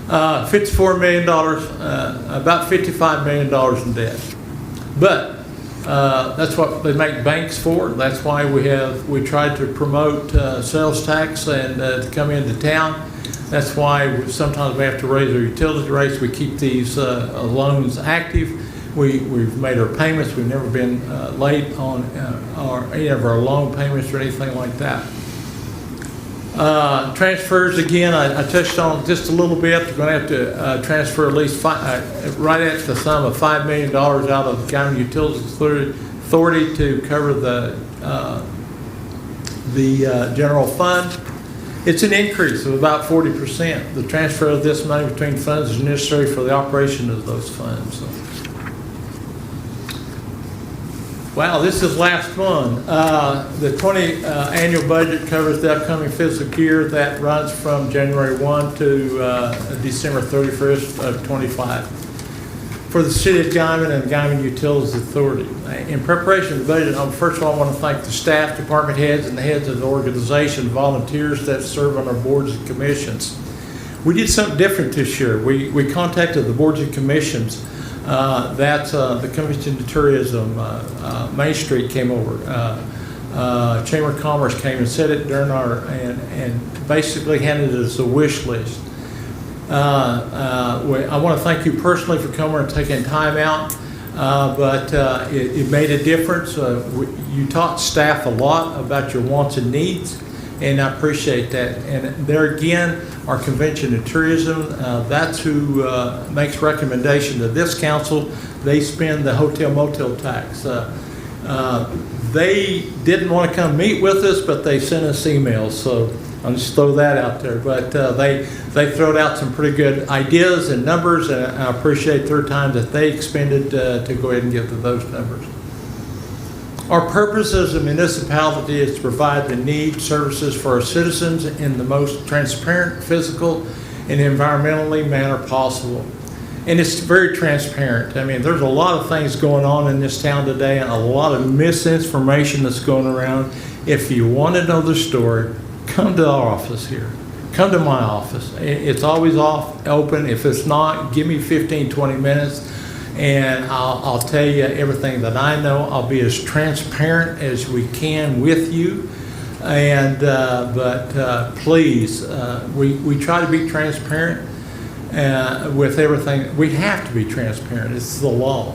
$54 million, about $55 million in debt. But that's what they make banks for. That's why we tried to promote sales tax and to come into town. That's why sometimes we have to raise our utility rates. We keep these loans active. We've made our payments. We've never been late on any of our loan payments or anything like that. Transfers, again, I touched on just a little bit. We're going to have to transfer at least right at the sum of $5 million out of the County Utilities Authority to cover the general fund. It's an increase of about 40%. The transfer of this money between funds is necessary for the operation of those funds. So. Wow, this is last one. The 20 annual budget covers the upcoming fiscal year that runs from January 1 to December 31st of 25 for the City of Guymon and Guymon Utilities Authority. In preparation of the budget, first of all, I want to thank the staff, department heads, and the heads of the organization, volunteers that serve on our boards and commissions. We did something different this year. We contacted the boards and commissions. That's the Convention to Tourism, Main Street came over, Chamber of Commerce came and said it during and basically handed us a wish list. I want to thank you personally for coming and taking time out, but it made a difference. You taught staff a lot about your wants and needs, and I appreciate that. And there again, our Convention of Tourism, that's who makes recommendation to this council. They spend the hotel motel tax. They didn't want to come meet with us, but they sent us emails, so I'll just throw that out there. But they throwed out some pretty good ideas and numbers, and I appreciate their time that they expended to go ahead and give to those numbers. Our purpose as a municipality is to provide the needs services for our citizens in the most transparent, physical, and environmentally manner possible. And it's very transparent. I mean, there's a lot of things going on in this town today and a lot of misinformation that's going around. If you want to know the story, come to our office here. Come to my office. It's always open. If it's not, give me 15, 20 minutes. And I'll tell you everything that I know. I'll be as transparent as we can with you. And but please, we try to be transparent with everything. We have to be transparent. It's the law.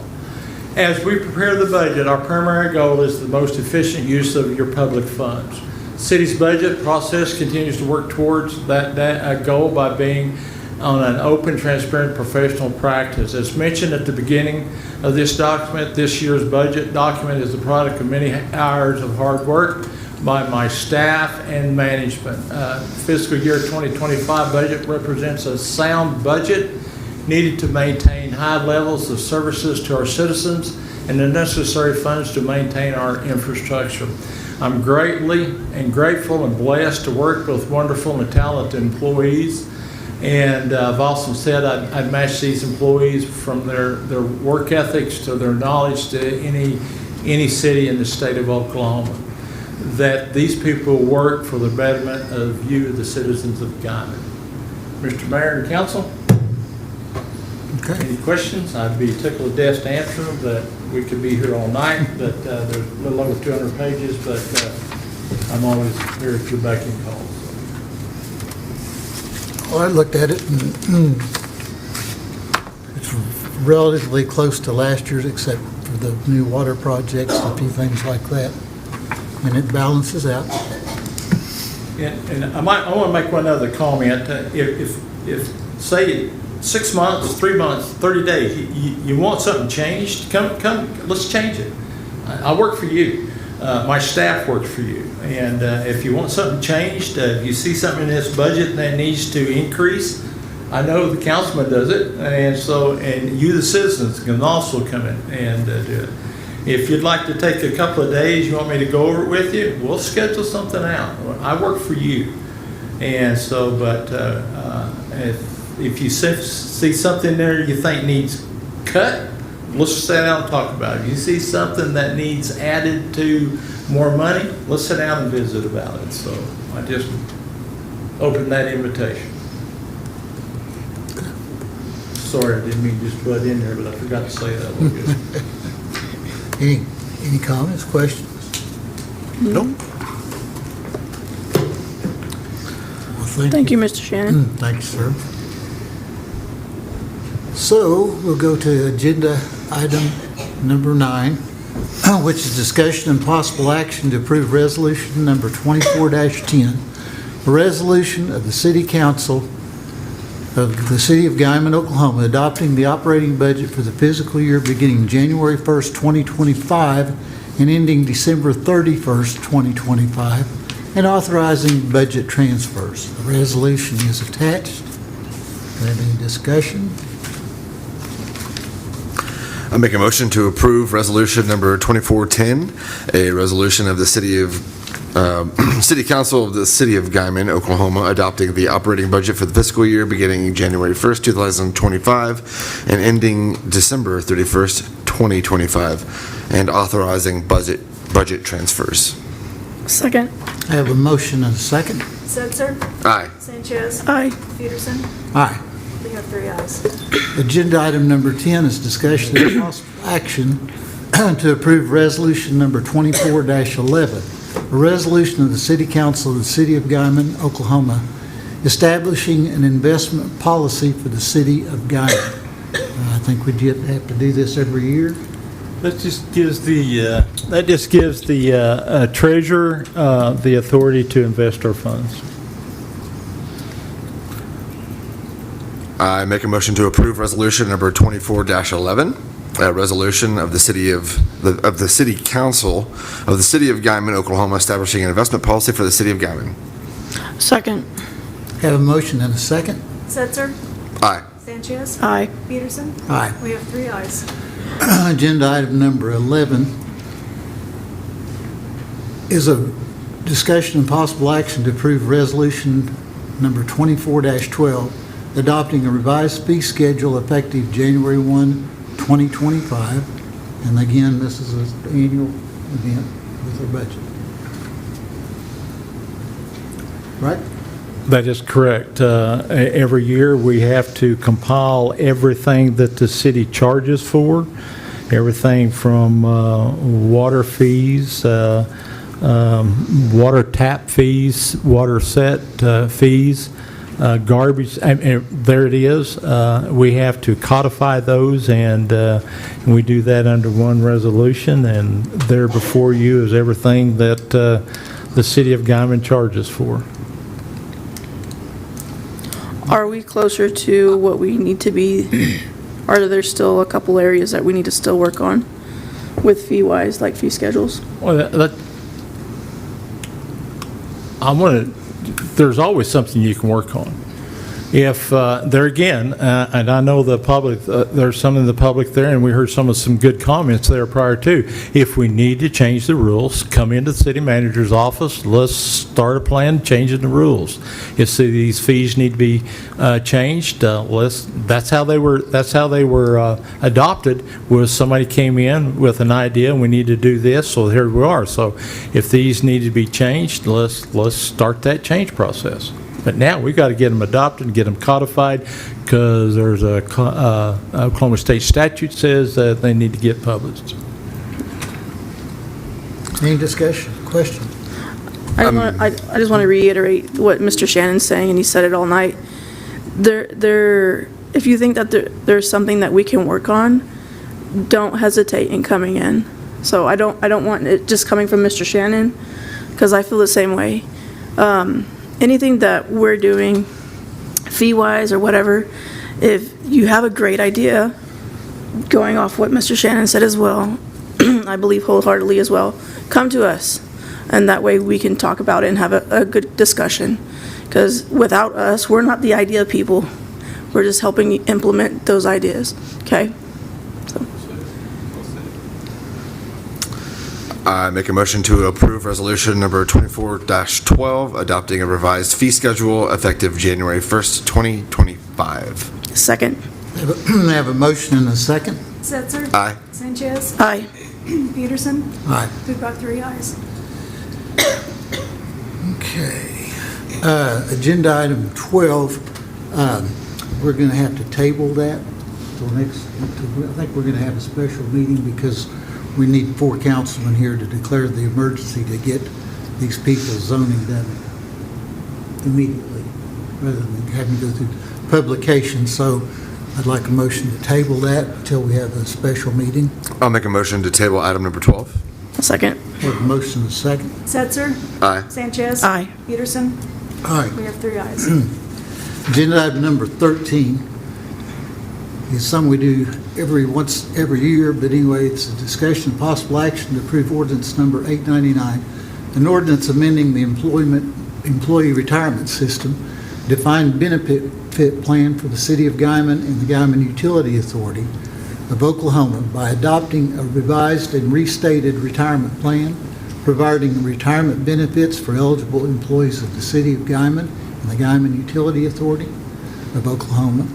As we prepare the budget, our primary goal is the most efficient use of your public funds. The city's budget process continues to work towards that goal by being on an open, transparent, professional practice. As mentioned at the beginning of this document, this year's budget document is the product of many hours of hard work by my staff and management. Fiscal year 2025 budget represents a sound budget needed to maintain high levels of services to our citizens and the necessary funds to maintain our infrastructure. I'm greatly and grateful and blessed to work with wonderful and talented employees. And I've also said I'd match these employees from their work ethics to their knowledge to any city in the state of Oklahoma. That these people work for the betterment of you, the citizens of Guymon. Mr. Mayor and Council, Okay. any questions? I'd be tickled to death to answer them, but we could be here all night. But there's a little over 200 pages, but I'm always here at your beck and call. Well, I looked at it, and it's relatively close to last year's, except for the new water projects, a few things like that. And it balances out. And I want to make one other comment. If say 6 months, 3 months, 30 days, you want something changed, come, let's change it. I work for you. my staff works for you. And if you want something changed, if you see something in this budget that needs to increase, I know the councilman does it, and you, the citizens, can also come in and do it. If you'd like to take a couple of days, you want me to go over it with you, we'll schedule something out. I work for you. And so, but if you see something there you think needs cut, let's sit down and talk about it. If you see something that needs added to more money, let's sit down and visit about it. So I just opened that invitation. Sorry, I didn't mean to just butt in there, but I forgot to say that a little bit. Any comments, questions? Nope. Well, Thank you, Mr. Shannon. Thank you, sir. So we'll go to agenda item number 9, which is discussion and possible action to approve resolution number 24-10, a resolution of the City Council of the City of Guymon, Oklahoma, adopting the operating budget for the fiscal year beginning January 1st, 2025 and ending December 31st, 2025, and authorizing budget transfers. The resolution is attached. Do we have any discussion? I make a motion to approve resolution number 2410, a resolution of the City Council of the City of Guymon, Oklahoma, adopting the operating budget for the fiscal year beginning January 1st, 2025 and ending December 31st, 2025, and authorizing budget transfers. Second. I have a motion and a second. Setzer? Aye. Sanchez? Aye. Peterson? Aye. We have 3 ayes. Agenda item number 10 is discussion and possible action to approve resolution number 24-11, a resolution of the City Council of the City of Guymon, Oklahoma, establishing an investment policy for the City of Guymon. I think we have to do this every year. That just gives the treasurer the authority to invest our funds. I make a motion to approve resolution number 24-11, a resolution of the City Council of the City of Guymon, Oklahoma, establishing an investment policy for the City of Guymon. Second. Have a motion and a second. Setzer? Aye. Sanchez? Aye. Peterson? Aye. We have 3 ayes. Agenda item number 11 is a discussion and possible action to approve resolution number 24-12, adopting a revised fee schedule effective January 1, 2025. And again, this is an annual event with our budget. Right? That is correct. Every year, we have to compile everything that the city charges for, everything from water fees, water tap fees, water set fees, garbage. There it is. We have to codify those, and we do that under one resolution, and there before you is everything that the City of Guymon charges for. Are we closer to what we need to be? Are there still a couple areas that we need to still work on with fee-wise, like fee schedules? Well, there's always something you can work on. If, there again, and I know the public, there's some in the public there, and we heard some good comments there prior to. If we need to change the rules, come into the city manager's office, let's start a plan changing the rules. If these fees need to be changed, that's how they were adopted, was somebody came in with an idea, and we need to do this, so here we are. So if these need to be changed, let's start that change process. But now we've got to get them adopted and get them codified, because there's a Oklahoma State statute says that they need to get published. Any discussion, question? I just want to reiterate what Mr. Shannon's saying, and he said it all night. If you think that there's something that we can work on, don't hesitate in coming in. So I don't want it just coming from Mr. Shannon, because I feel the same way. Anything that we're doing fee-wise or whatever, if you have a great idea, going off what Mr. Shannon said as well, I believe wholeheartedly as well, come to us. And that way we can talk about it and have a good discussion. Because without us, we're not the idea people. We're just helping you implement those ideas, okay? So, I make a motion to approve resolution number 24-12, adopting a revised fee schedule effective January 1st, 2025. second. I have a motion and a second. Setzer? Aye. Sanchez? Aye. Peterson? Aye. We've got 3 ayes. Okay. Agenda item 12, we're going to have to table that till next, I think we're going to have a special meeting because we need 4 councilmen here to declare the emergency to get these people's zoning done immediately, rather than having to go through publication. So I'd like a motion to table that until we have a special meeting. I'll make a motion to table item number 12. Second. Have a motion and a second. Setzer? Aye. Sanchez? Aye. Peterson? All right. We have 3 ayes. Agenda item number 13 is something we do every year, but anyway, it's a discussion of possible action to approve ordinance number 899, an ordinance amending the employee retirement system, defined benefit plan for the City of Guymon and the Guymon Utility Authority of Oklahoma by adopting a revised and restated retirement plan, providing retirement benefits for eligible employees of the City of Guymon and the Guymon Utility Authority of Oklahoma,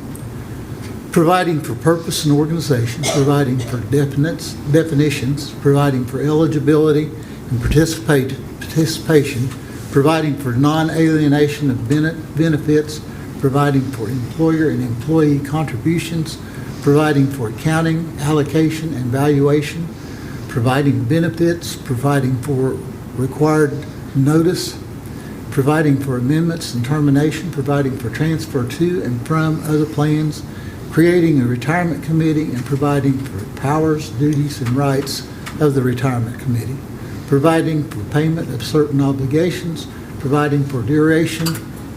providing for purpose and organization, providing for definitions, providing for eligibility and participation, providing for non-alienation of benefits, providing for employer and employee contributions, providing for accounting, allocation, and valuation, providing benefits, providing for required notice, providing for amendments and termination, providing for transfer to and from other plans, creating a retirement committee, and providing for powers, duties, and rights of the retirement committee, providing for payment of certain obligations, providing for duration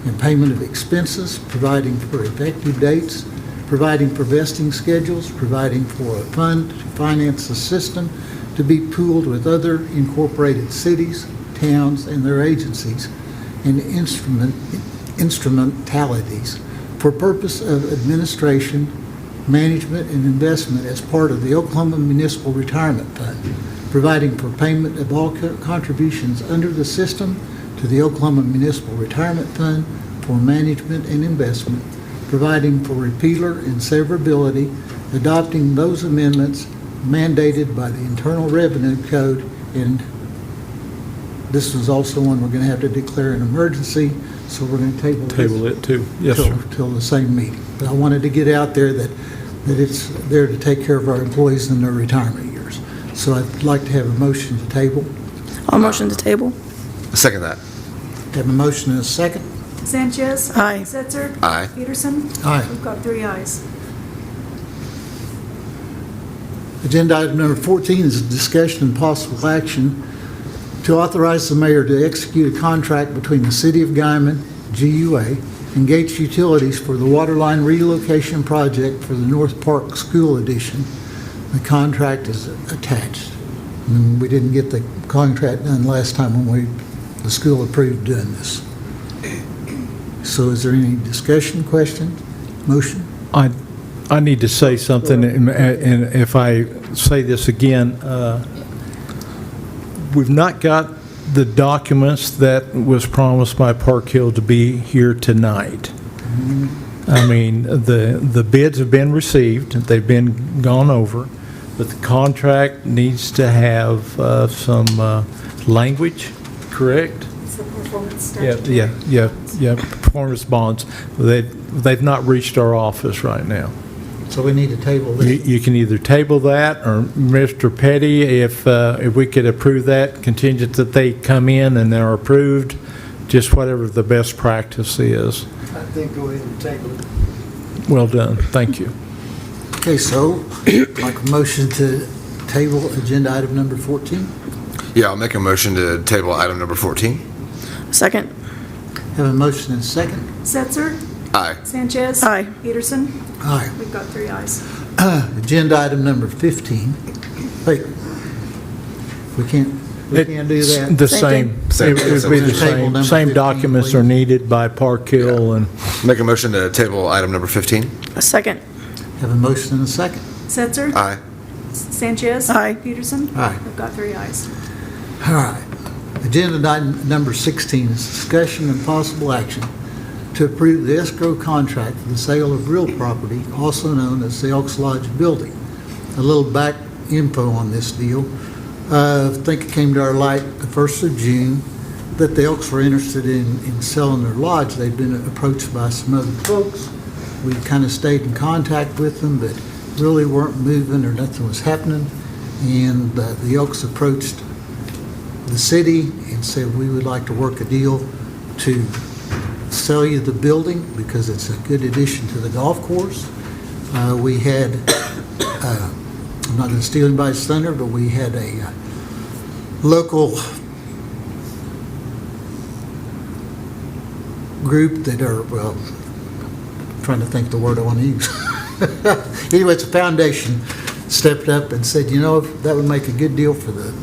and payment of expenses, providing for effective dates, providing for vesting schedules, providing for a fund to finance the system to be pooled with other incorporated cities, towns, and their agencies and instrumentalities for purpose of administration, management, and investment as part of the Oklahoma Municipal Retirement Fund, providing for payment of all contributions under the system to the Oklahoma Municipal Retirement Fund for management and investment, providing for repealer and severability, adopting those amendments mandated by the Internal Revenue Code, and this is also one we're going to have to declare an emergency, so we're going to table it too. Yes, sir. till the same meeting. But I wanted to get out there that it's there to take care of our employees in their retirement years. So I'd like to have a motion to table. I'll motion to table. Second that. Have a motion and a second. Sanchez? Aye. Setzer? Aye. Peterson? Aye. We've got 3 ayes. Agenda item number 14 is a discussion and possible action to authorize the mayor to execute a contract between the City of Guymon, GUA, and Gates Utilities for the waterline relocation project for the North Park School Addition. The contract is attached. And we didn't get the contract done last time when the school approved doing this. So is there any discussion, questions, motion? I need to say something, and if I say this again, we've not got the documents that was promised by Park Hill to be here tonight. I mean, the bids have been received, they've been gone over, but the contract needs to have some language, correct? It's the performance Yeah, performance bonds. They've not reached our office right now. So we need to table this. You can either table that, or Mr. Petty, if we could approve that, contingent that they come in and they're approved, just whatever the best practice is. I think go ahead and table it. Well done, thank you. Okay, so like a motion to table agenda item number 14. Yeah, I'll make a motion to table item number 14. Second. Have a motion and a second. Setzer? Aye. Sanchez? Aye. Peterson? Aye. We've got 3 ayes. Agenda item number 15. Wait, We can't do that? The Same same. It would be the Table number same 15, documents please. are needed by Park Hill and Make a motion to table item number 15. A second. Have a motion and a second. Setzer? Aye. Sanchez? Aye. Peterson? Aye. We've got 3 ayes. All right. Agenda item number 16 is discussion and possible action to approve the escrow contract for the sale of real property, also known as the Elks Lodge Building. A little back info on this deal. I think it came to our light the 1st of June that the Elks were interested in selling their lodge. They'd been approached by some other folks. We kind of stayed in contact with them, but really weren't moving or nothing was happening. And the Elks approached the city and said, we would like to work a deal to sell you the building because it's a good addition to the golf course. We had, I'm not going to steal anybody's thunder, but we had a local group that are, well, I'm trying to think the word I want to use. Anyway, it's a foundation stepped up and said, you know, that would make a good deal for the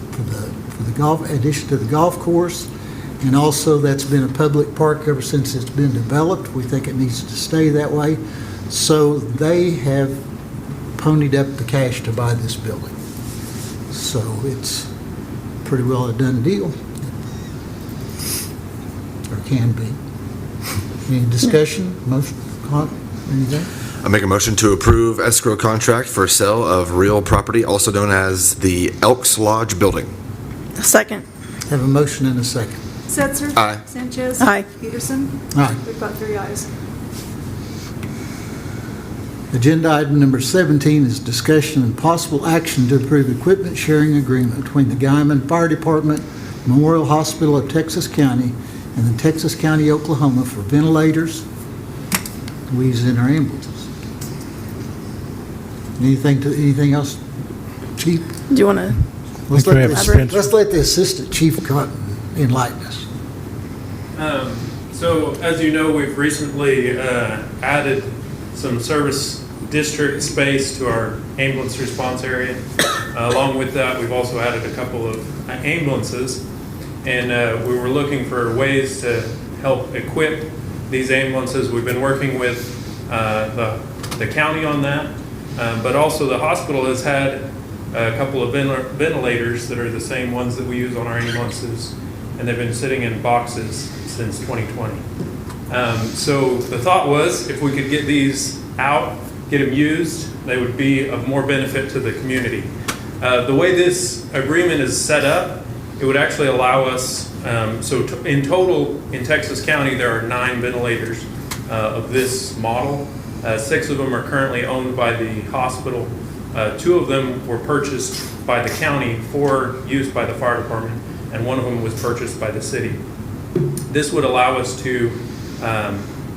golf addition to the golf course, and also that's been a public park ever since it's been developed. We think it needs to stay that way, so they have ponied up the cash to buy this building. So it's pretty well a done deal, or can be. Any discussion, motion, anything? I make a motion to approve escrow contract for sale of real property, also known as the Elks Lodge Building. A second. Have a motion and a second. Setzer? Aye. Sanchez? Aye. Peterson? Aye. We've got 3 ayes. Agenda item number 17 is discussion and possible action to approve equipment sharing agreement between the Guymon Fire Department, Memorial Hospital of Texas County, and the Texas County, Oklahoma for ventilators we use in our ambulances. Anything else, Chief? Do you want to? Let's Okay, let, we have the, Spencer. let's let the Assistant Chief come up and enlighten us. So, as you know, we've recently added some service district space to our ambulance response area. Along with that, we've also added a couple of ambulances, and we were looking for ways to help equip these ambulances. We've been working with the county on that, but also the hospital has had a couple of ventilators that are the same ones that we use on our ambulances, and they've been sitting in boxes since 2020. So the thought was, if we could get these out, get them used, they would be of more benefit to the community. The way this agreement is set up, it would actually allow us, in total in Texas County, there are 9 ventilators of this model. 6 of them are currently owned by the hospital. 2 of them were purchased by the county for use by the fire department, and 1 of them was purchased by the city. This would allow us to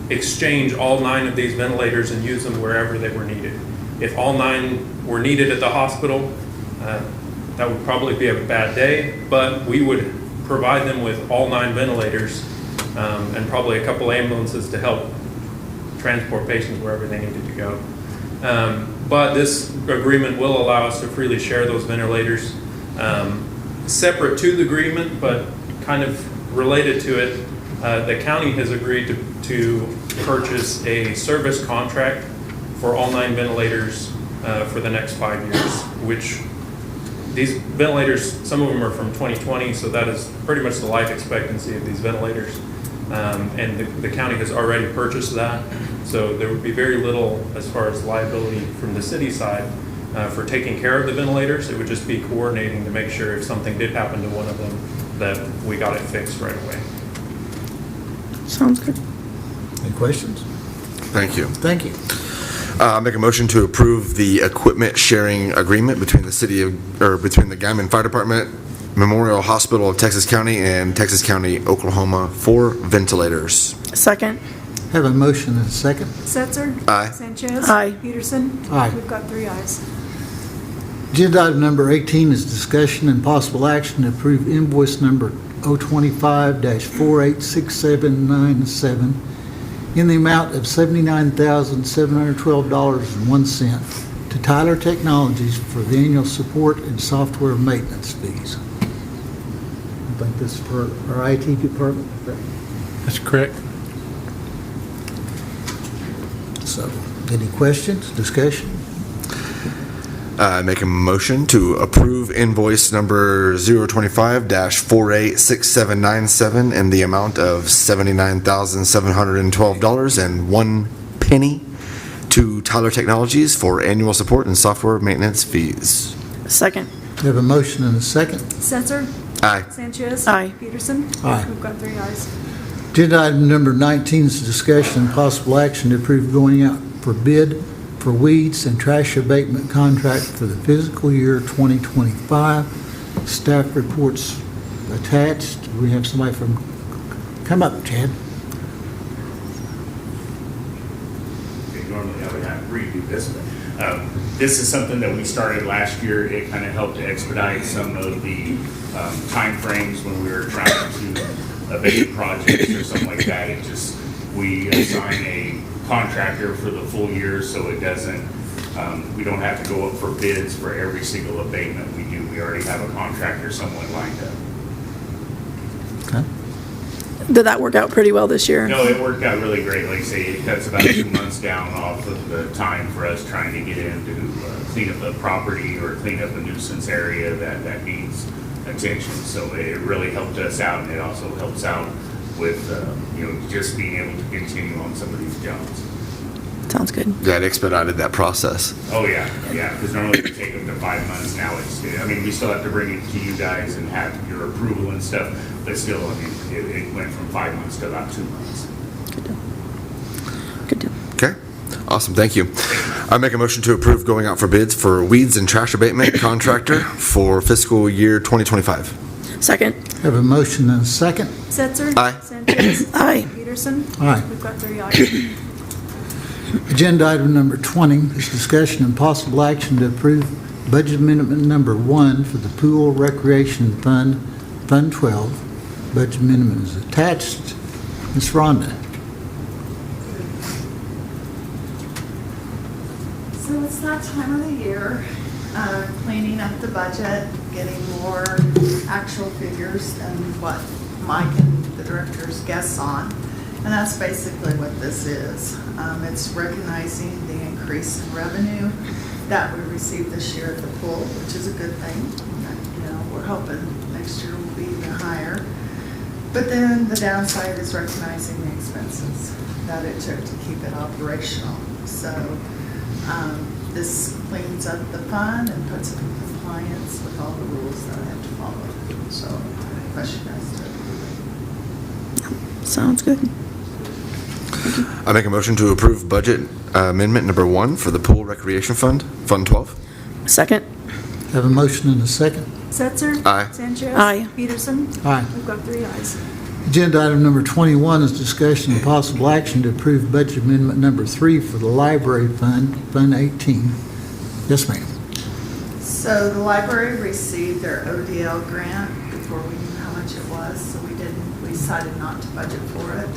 exchange all 9 of these ventilators and use them wherever they were needed. If all 9 were needed at the hospital, that would probably be a bad day, but we would provide them with all 9 ventilators and probably a couple ambulances to help transport patients wherever they needed to go. But this agreement will allow us to freely share those ventilators. Separate to the agreement, but kind of related to it, the county has agreed to purchase a service contract for all 9 ventilators for the next 5 years, which these ventilators, some of them are from 2020, so that is pretty much the life expectancy of these ventilators. And the county has already purchased that, so there would be very little as far as liability from the city side for taking care of the ventilators. It would just be coordinating to make sure if something did happen to one of them, that we got it fixed right away. Sounds good. Any questions? Thank you. Thank you. I'll make a motion to approve the equipment sharing agreement between between the Guymon Fire Department, Memorial Hospital of Texas County, and Texas County, Oklahoma for ventilators. Second. Have a motion and a second. Setzer? Aye. Sanchez? Aye. Peterson? Aye. We've got 3 ayes. Agenda item number 18 is discussion and possible action to approve invoice number 025-486797 in the amount of $79,712.01 to Tyler Technologies for the annual support and software maintenance fees. think this is for our IT department. That's correct. So, any questions, discussion? I make a motion to approve invoice number 025-486797 in the amount of $79,712.01 to Tyler Technologies for annual support and software maintenance fees. Second. We have a motion and a second. Censor. Aye. Sanchez. Aye. Peterson. Aye. We've got 3 ayes. Agenda item number 19 is discussion and possible action to approve going out for bid for weeds and trash abatement contract for the fiscal year 2025. Staff reports attached. We have somebody from, come up, Chad. Normally I would have to redo this, but this is something that we started last year. It kind of helped to expedite some of the timeframes when we were trying to abate projects or something like that. It just, we assign a contractor for the full year, so it doesn't, we don't have to go up for bids for every single abatement we do. We already have a contractor somewhat lined up. Okay. Did that work out pretty well this year? No, it worked out really great. Like I say, it cuts about 2 months down off of the time for us trying to get in to clean up the property or clean up a nuisance area that needs attention. So it really helped us out, and it also helps out with, just being able to continue on some of these jobs. Sounds good. Yeah, it expedited that process. Oh, yeah, because normally it take them to 5 months. Now we still have to bring it to you guys and have your approval and stuff, but still, it went from 5 months to about 2 months. Good deal. Okay, awesome, thank you. I make a motion to approve going out for bids for weeds and trash abatement contractor for fiscal year 2025. Second. Have a motion and a second. Censor. Aye. Sanchez. Aye. Peterson. Aye. We've got 3 ayes. Agenda item number 20 is discussion and possible action to approve budget amendment number 1 for the Pool Recreation Fund, Fund 12. Budget amendment is attached. Ms. Rhonda. So it's that time of the year, cleaning up the budget, getting more actual figures than what Mike and the directors guess on. And that's basically what this is. It's recognizing the increase in revenue that we received this year at the pool, which is a good thing. We're hoping next year will be even higher. But then the downside is recognizing the expenses that it took to keep it operational. So this cleans up the fund and puts it in compliance with all the rules that I have to follow. So I request you guys to approve it. Sounds good. I make a motion to approve budget amendment number 1 for the Pool Recreation Fund, Fund 12. Second. Have a motion and a second. Censor. Aye. Sanchez. Aye. Peterson. Aye. We've got 3 ayes. Agenda item number 21 is discussion and possible action to approve budget amendment number 3 for the Library Fund, Fund 18. Yes, ma'am. So the library received their ODL grant before we knew how much it was, so we decided not to budget for it.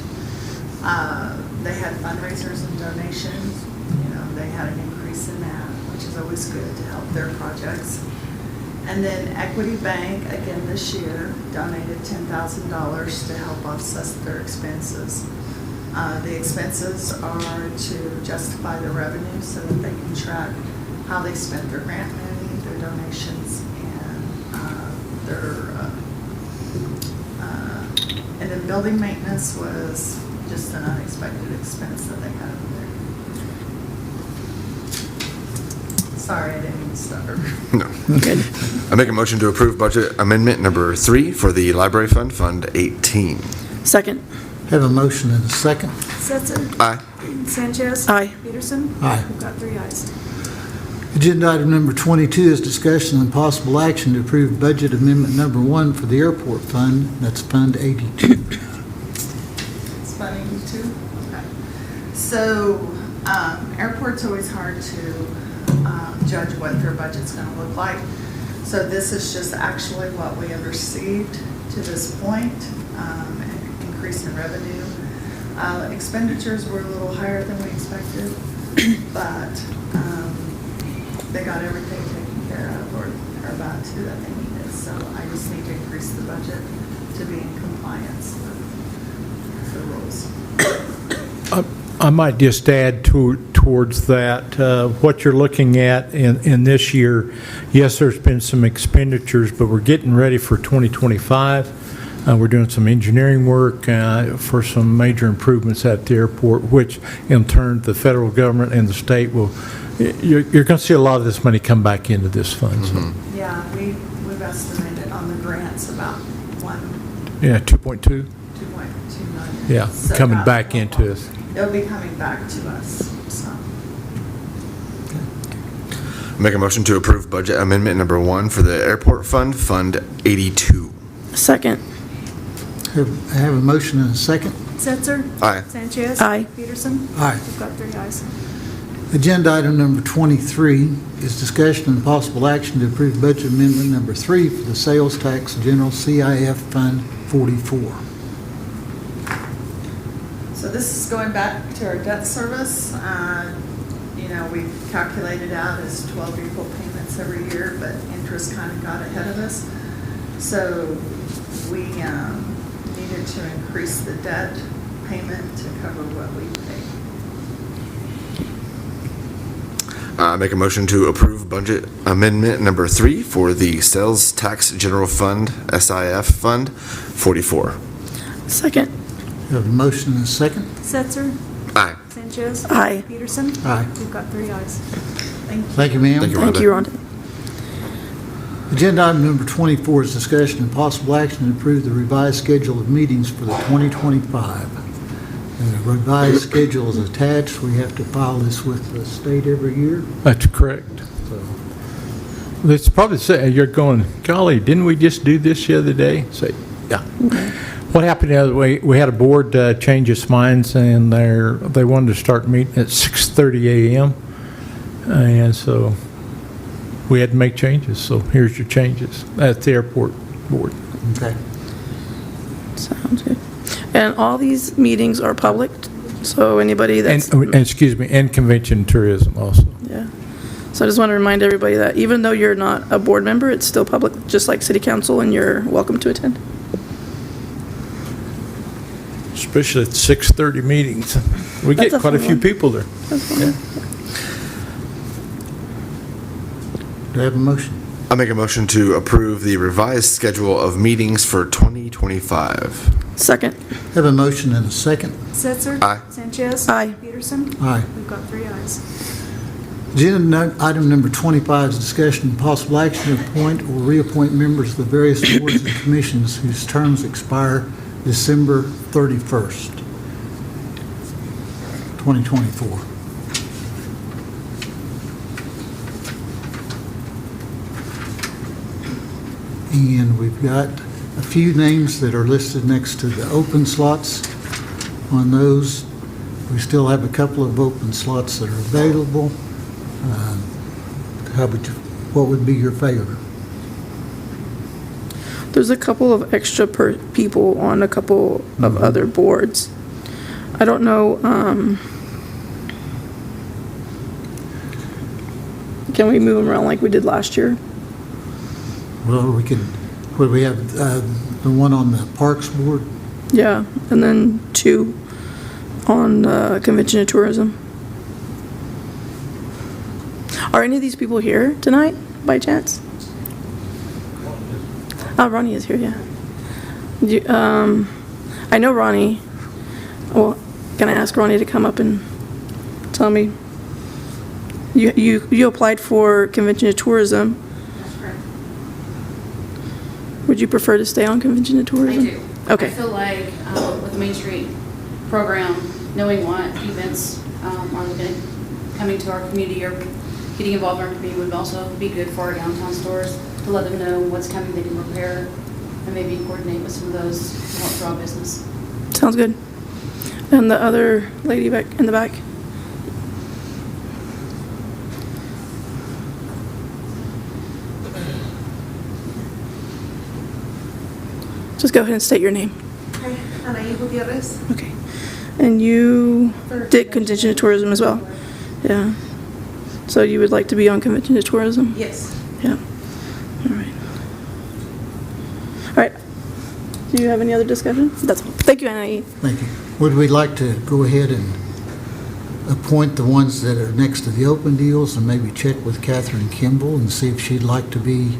They had fundraisers and donations. They had an increase in that, which is always good to help their projects. And then Equity Bank, again this year, donated $10,000 to help offset their expenses. The expenses are to justify the revenue so that they can track how they spent their grant money, their donations, and then building maintenance was just an unexpected expense that they had over there. Sorry, I didn't mean to stutter. No. I make a motion to approve budget amendment number 3 for the Library Fund, Fund 18. Second. Have a motion and a second. Censor. Aye. Sanchez. Aye. Peterson. Aye. We've got 3 ayes. Agenda item number 22 is discussion and possible action to approve budget amendment number 1 for the Airport Fund, that's Fund 82. It's funny, you too? Okay. So, airport's always hard to judge what their budget's gonna look like. So this is just actually what we have received to this point, an increase in revenue. Expenditures were a little higher than we expected, but they got everything taken care of, or about to, that they needed. So I just need to increase the budget to be in compliance with the rules. I might just add towards that, what you're looking at in this year, yes, there's been some expenditures, but we're getting ready for 2025. We're doing some engineering work for some major improvements at the airport, which in turn the federal government and the state will, you're going to see a lot of this money come back into this fund. So. Yeah, we've estimated on the grants about Yeah, 2.2. 2.2 million. Yeah, So coming that's back what into us. It'll be coming back to us, so. Make a motion to approve budget amendment number 1 for the airport fund, Fund 82. Second. I have a motion and a second. Setzer? Aye. Sanchez? Aye. Peterson? Aye. We've got 3 ayes. Agenda item number 23 is discussion and possible action to approve budget amendment number 3 for the sales tax general CIF Fund 44. So this is going back to our debt service. You know, we've calculated out as 12 equal payments every year, but interest kind of got ahead of us. So we needed to increase the debt payment to cover what we pay. Make a motion to approve budget amendment number 3 for the sales tax general fund, SIF Fund 44. Second. I have a motion and a second. Setzer? Aye. Sanchez? Aye. Peterson? Aye. We've got 3 ayes. Thank you, ma'am. Thank you, Thank you, Rhonda. Agenda item number 24 is discussion and possible action to approve the revised schedule of meetings for the 2025. The revised schedule is attached. We have to file this with the state every year. That's correct. It's probably say you're going, golly, didn't we just do this the other day? Say, yeah. What happened the other way? We had a board change its minds, and they wanted to start meeting at 6:30 a.m. And so we had to make changes. So here's your changes at the airport board. Okay. Sounds good. And all these meetings are public, so anybody that's... And excuse me, and convention and tourism also. Yeah. So I just want to remind everybody that even though you're not a board member, it's still public, just like city council, and you're welcome to attend. Especially at 6:30 meetings. We That's get a quite a fun few one. people there. That's fine. Yeah. Do I have a motion? I make a motion to approve the revised schedule of meetings for 2025. Second. I have a motion and a second. Setzer? Aye. Sanchez? Aye. Peterson? Aye. We've got 3 ayes. Agenda item number 25 is discussion and possible action to appoint or reappoint members of the various boards and commissions whose terms expire December 31st, 2024. And we've got a few names that are listed next to the open slots. On those, we still have a couple of open slots that are available. What would be your favor? There's a couple of extra people on a couple of other boards. I don't know, can we move them around like we did last year? Well, we could, would we have the one on the Parks Board? Yeah, and then 2 on Convention and Tourism. Are any of these people here tonight, by chance? Oh, Ronnie is here, yeah. I know Ronnie. Well, can I ask Ronnie to come up and tell me? You applied for Convention and Tourism. That's correct. Would you prefer to stay on Convention and I Tourism? do. Okay. I feel like with the Main Street program, knowing what events are coming to our community or getting involved in our community would also be good for our downtown stores to let them know what's coming, they can prepare and maybe coordinate with some of those to help draw business. Sounds good. And the other lady back in the back? Just go ahead and state your name. Okay, Anaí Gutierrez. Okay. And you did Convention and Tourism as well? Yeah. So you would like to be on Convention and Tourism? Yes. Yeah. All right. All right. Do you have any other discussion? That's all. Thank you, Annie. Thank you. Would we like to go ahead and appoint the ones that are next to the open deals and maybe check with Catherine Kimball and see if she'd like to be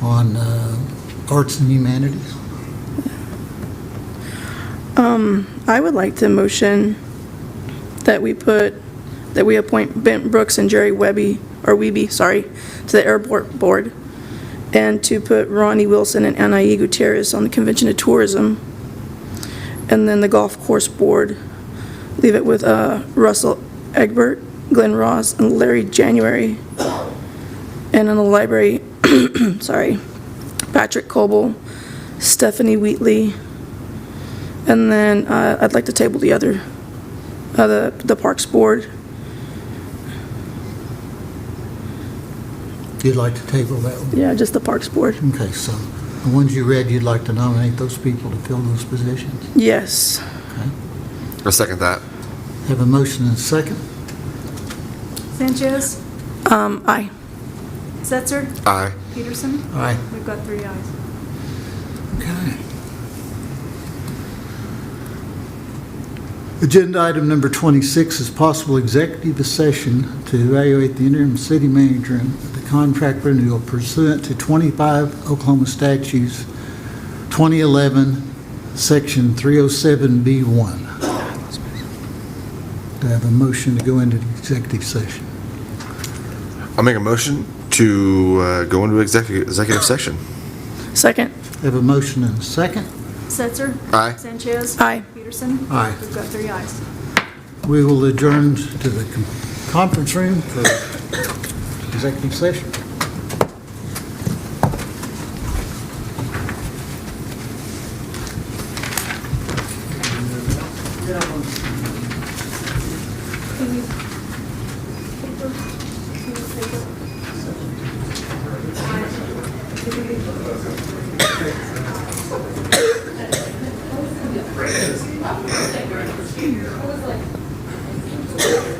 on Arts and Humanities? I would like to motion that we appoint Bent Brooks and Jerry Weeby, to the airport board, and to put Ronnie Wilson and Anai Gutierrez on the Convention of Tourism, and then the golf course board, leave it with Russell Egbert, Glenn Ross, and Larry January, and in the library, Patrick Coble, Stephanie Wheatley, and then I'd like to table the other, the Parks Board. You'd like to table that one? Yeah, just the Parks Board. Okay, so the ones you read, you'd like to nominate those people to fill those positions? Yes. Okay. I'll second that. Have a motion and a second. Sanchez, Aye. Setzer, Aye. Peterson. Aye. We've got 3 ayes. Okay. Agenda item number 26 is possible executive session to evaluate the interim city manager and the contract renewal pursuant to 25 Oklahoma statutes 2011, section 307B1. Do I have a motion to go into the executive session? I'll make a motion to go into executive session. Second. Have a motion and a second. Setzer. Aye. Sanchez. Aye. Peterson. Aye. We've got 3 ayes. We will adjourn to the conference room for executive session. Brandon.